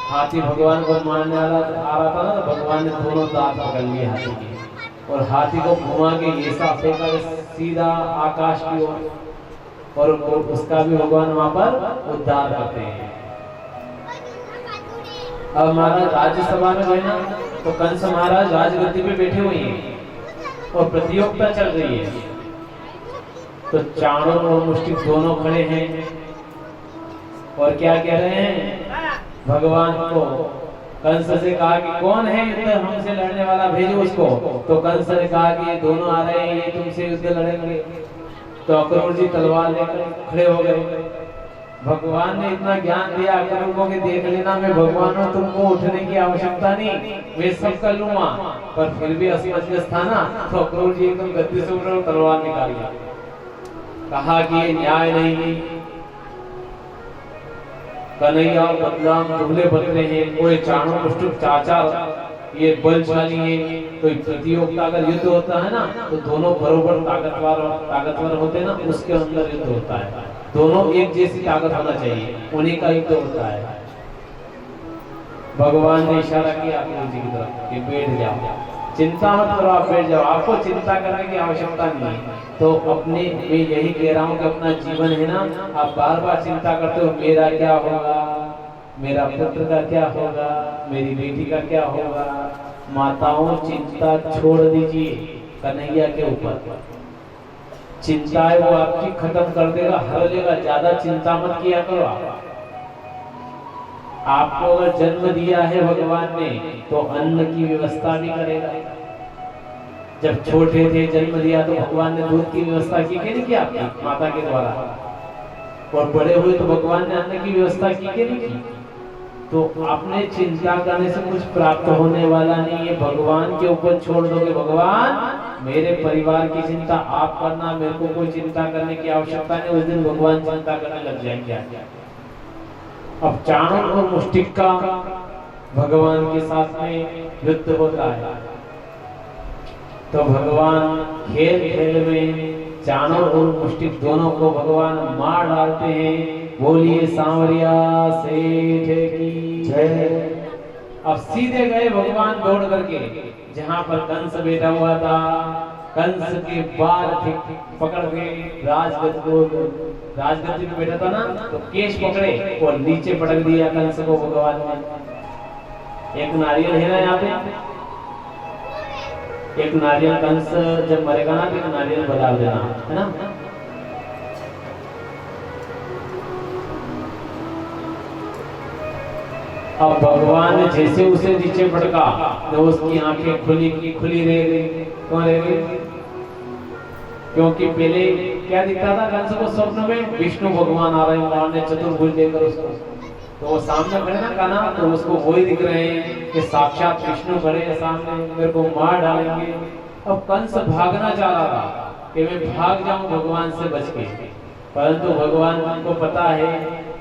हाथी भगवान को मारने आ रहा था ना, तो भगवान ने दोनों दांत पकड़ लिए हाथी के और हाथी को घुमा के ये सा फेंका सीधा आकाश की ओर, और उसका भी भगवान वहां पर उद्धार करते हैं। अब महाराज राज्यसभा में गए ना, तो कंस महाराज राजगद्दी पे बैठे हुए हैं और प्रतियोगिता चल रही है। तो चाणूर और मुष्टिक दोनों खड़े हैं और क्या कह रहे हैं भगवान को। कंस से कहा कि कौन है युद्ध हमसे लड़ने वाला, भेजो उसको। तो कंस ने कहा कि ये दोनों आ रहे हैं, ये तुमसे युद्ध लड़ेंगे। तो अक्रूर जी तलवार लेकर खड़े हो गए। भगवान ने इतना ज्ञान दिया अक्रूर को कि देख लेना मैं भगवान हूँ, तुमको उठने की आवश्यकता नहीं, मैं सब कर लूंगा। पर फिर भी असमंजस था ना, तो अक्रूर जी एकदम गद्दी से उठे और तलवार निकाल लिया। कहा कि ये न्याय नहीं, कन्हैया और बलराम दुबले पतले हैं, कोई चाणूर मुष्टिक चाचा ये बलशाली है। तो प्रतियोगिता अगर युद्ध होता है ना, तो दोनों बरोबर ताकतवर होते हैं ना, उसके अंदर युद्ध होता है। दोनों एक जैसी ताकत होना चाहिए, उन्हीं का युद्ध होता है। भगवान ने इशारा किया अक्रूर जी की तरफ कि बैठ जाओ, चिंता मत करो, आप बैठ जाओ, आपको चिंता करने की आवश्यकता नहीं है। तो अपने मैं यही कह रहा हूँ कि अपना जीवन है ना, आप बार बार चिंता करते हो मेरा क्या होगा, मेरा पुत्र का क्या होगा, मेरी बेटी का क्या होगा। माताओं चिंता छोड़ दीजिए कन्हैया के ऊपर। चिंता है वो आपकी खत्म कर देगा, हर लेगा। ज्यादा चिंता मत किया करो। आपको अगर जन्म दिया है भगवान ने, तो अन्न की व्यवस्था भी करेगा। जब छोटे थे जन्म दिया तो भगवान ने दूध की व्यवस्था की कि नहीं की आपकी माता के द्वारा, और बड़े हुए तो भगवान ने अन्न की व्यवस्था की कि नहीं की। तो आपने चिंता करने से कुछ प्राप्त होने वाला नहीं है, भगवान के ऊपर छोड़ दोगे। भगवान मेरे परिवार की चिंता आप करना, मेरे को कोई चिंता करने की आवश्यकता नहीं। उस दिन भगवान चिंता करने लग जाएंगे। अब चाणूर और मुष्टिक का भगवान के साथ में युद्ध होता है। तो भगवान खेल खेल में चाणूर और मुष्टिक दोनों को भगवान मार डालते हैं। बोलिए सांवरिया सेठ की जय। अब सीधे गए भगवान दौड़ करके जहां पर कंस बैठा हुआ था। कंस के बाल पकड़ के राजगद्दी पे बैठा था ना, तो केश पकड़े और नीचे पटक दिया कंस को भगवान ने। एक नारियल है ना यहाँ पे, एक नारियल कंस जब मरेगा ना तो एक नारियल बता देना, है ना। अब भगवान ने जैसे उसे नीचे पटका तो उसकी आंखें खुली रह गई। क्यों रह गई? क्योंकि पहले क्या दिखता था कंस को स्वप्न में? विष्णु भगवान आ रहे हैं, भगवान ने चतुर्भुज देकर उसको, तो वो सामने खड़े ना काना, तो उसको वही दिख रहे हैं कि साक्षात विष्णु खड़े हैं सामने, मेरे को मार डालेंगे। अब कंस भागना चाह रहा था कि मैं भाग जाऊं भगवान से बच के, परंतु भगवान को पता है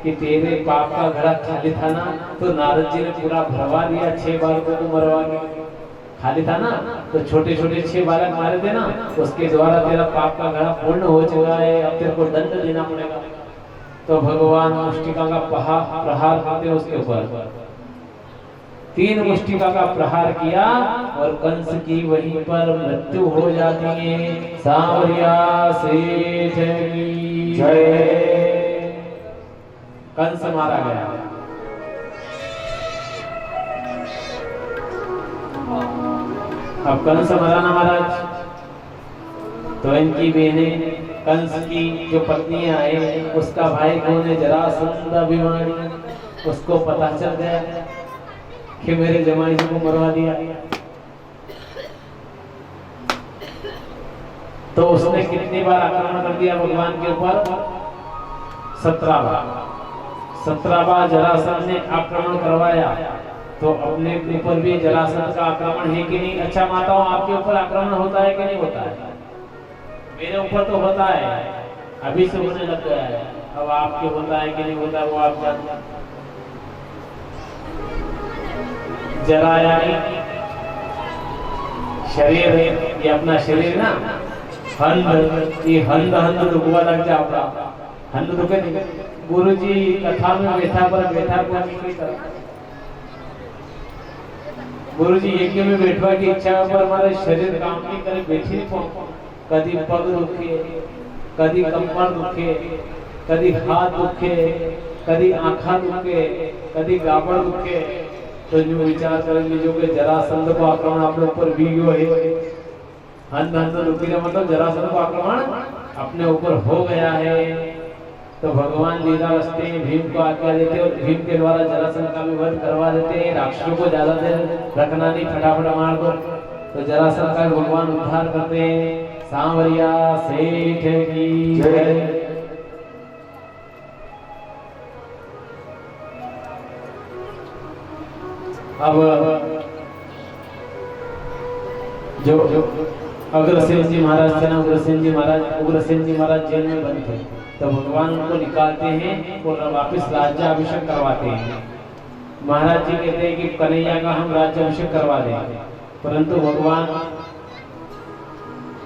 कि तेरे पाप का घड़ा खाली था ना, तो नारद जी ने पूरा भरवा दिया, 6 बालकों को मरवा के। खाली था ना, तो छोटे छोटे 6 बालक मारे थे ना, उसके द्वारा तेरा पाप का घड़ा पूर्ण हो चुका है, अब तेरे को दंड देना पड़ेगा। तो भगवान मुष्टिका का प्रहार करते उसके ऊपर, 3 मुष्टिका का प्रहार किया और कंस की वहीं पर मृत्यु हो जाती है। सांवरिया सेठ की जय। कंस मारा गया। अब कंस मरा ना महाराज, तो इनकी बहनें, कंस की जो पत्नियां हैं, उसका भाई कौन है? जरासंध अभिमानी। उसको पता चल गया कि मेरे जमाई जी को मरवा दिया, तो उसने कितनी बार आक्रमण कर दिया भगवान के ऊपर? 17 बार। 17 बार जरासंध ने आक्रमण करवाया। तो अपने ऊपर भी जरासंध का आक्रमण है कि नहीं? अच्छा माताओं, आपके ऊपर आक्रमण होता है कि नहीं होता है? मेरे ऊपर तो होता है, अभी से होने लग गया है। अब आपके होता है कि नहीं होता वो आप जानते। जरा यानी शरीर है, ये अपना शरीर ना, हंद, ये हंद रुकवा लग जाता। हंद रुके नहीं। गुरु जी कथा में बैठा पर गुरु जी यज्ञ में बैठवा की इच्छा पर हमारे शरीर काम नहीं करे, बैठी नहीं। कभी पग दुखे, कभी कमर दुखे, कभी हाथ दुखे, कभी आंखा दुखे, कभी गाबड़ दुखे। तो जो विचार करेंगे जो कि जरासंध को आक्रमण आप लोग पर भी है, हंद दुखी का मतलब जरासंध को आक्रमण अपने ऊपर हो गया है। तो भगवान लीला रचते हैं, भीम को आज्ञा देते हैं और भीम के द्वारा जरासंध का भी वध करवा देते हैं। राक्षसों को ज्यादा देर रखना नहीं, फटाफट मार दो। तो जरासंध का भगवान उद्धार करते हैं। सांवरिया सेठ की जय। अब जो अग्रसेन जी महाराज थे ना, उग्रसेन जी महाराज जेल में बंद थे, तो भगवान उनको निकालते हैं और वापस राज्याभिषेक करवाते हैं। महाराज जी कहते हैं कि कन्हैया का हम राज्याभिषेक करवा दें, परंतु भगवान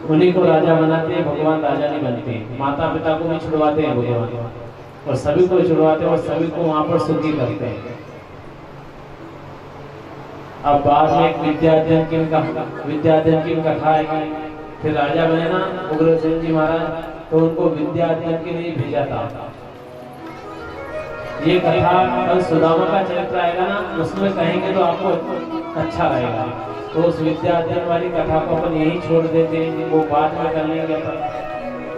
उन्हीं को राजा बनाते हैं, भगवान राजा नहीं बनते। माता पिता को भी छुड़वाते हैं भगवान, और सभी को छुड़वाते हैं और सभी को वहां पर शुद्धि करते हैं। अब बाद में एक विद्याधन की कथा है कि फिर राजा बने ना उग्रसेन जी महाराज, तो उनको विद्याधन के लिए भेजा था। ये कथा कल सुदामा का चरित्र आएगा ना, उसमें कहेंगे तो आपको अच्छा रहेगा। तो उस विद्याधन वाली कथा को अपन यही छोड़ देते हैं, वो बाद में कर लेंगे।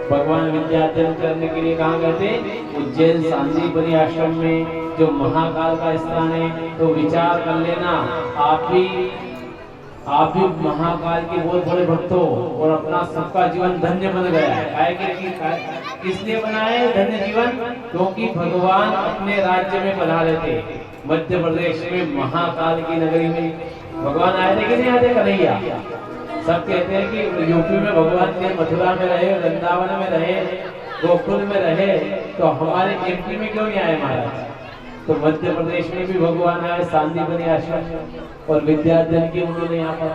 भगवान विद्याधन करने के लिए कहाँ गए थे? उज्जैन सांदीपनि आश्रम में, जो महाकाल का स्थान है। तो विचार कर लेना, आप भी महाकाल के बहुत बड़े भक्त हो और अपना सबका जीवन धन्य बन गया है। किसलिए बनाए धन्य जीवन? क्योंकि भगवान अपने राज्य में पधारे थे, मध्य प्रदेश में महाकाल की नगरी में। भगवान आए थे कि नहीं आए थे? कन्हैया। सब कहते हैं कि यूपी में भगवान के मथुरा में रहे, वृंदावन में रहे, गोकुल में रहे, तो हमारे एमपी में क्यों नहीं आए महाराज? तो मध्य प्रदेश में भी भगवान आए सांदीपनि आश्रम, और विद्याधन की उन्होंने यहाँ पर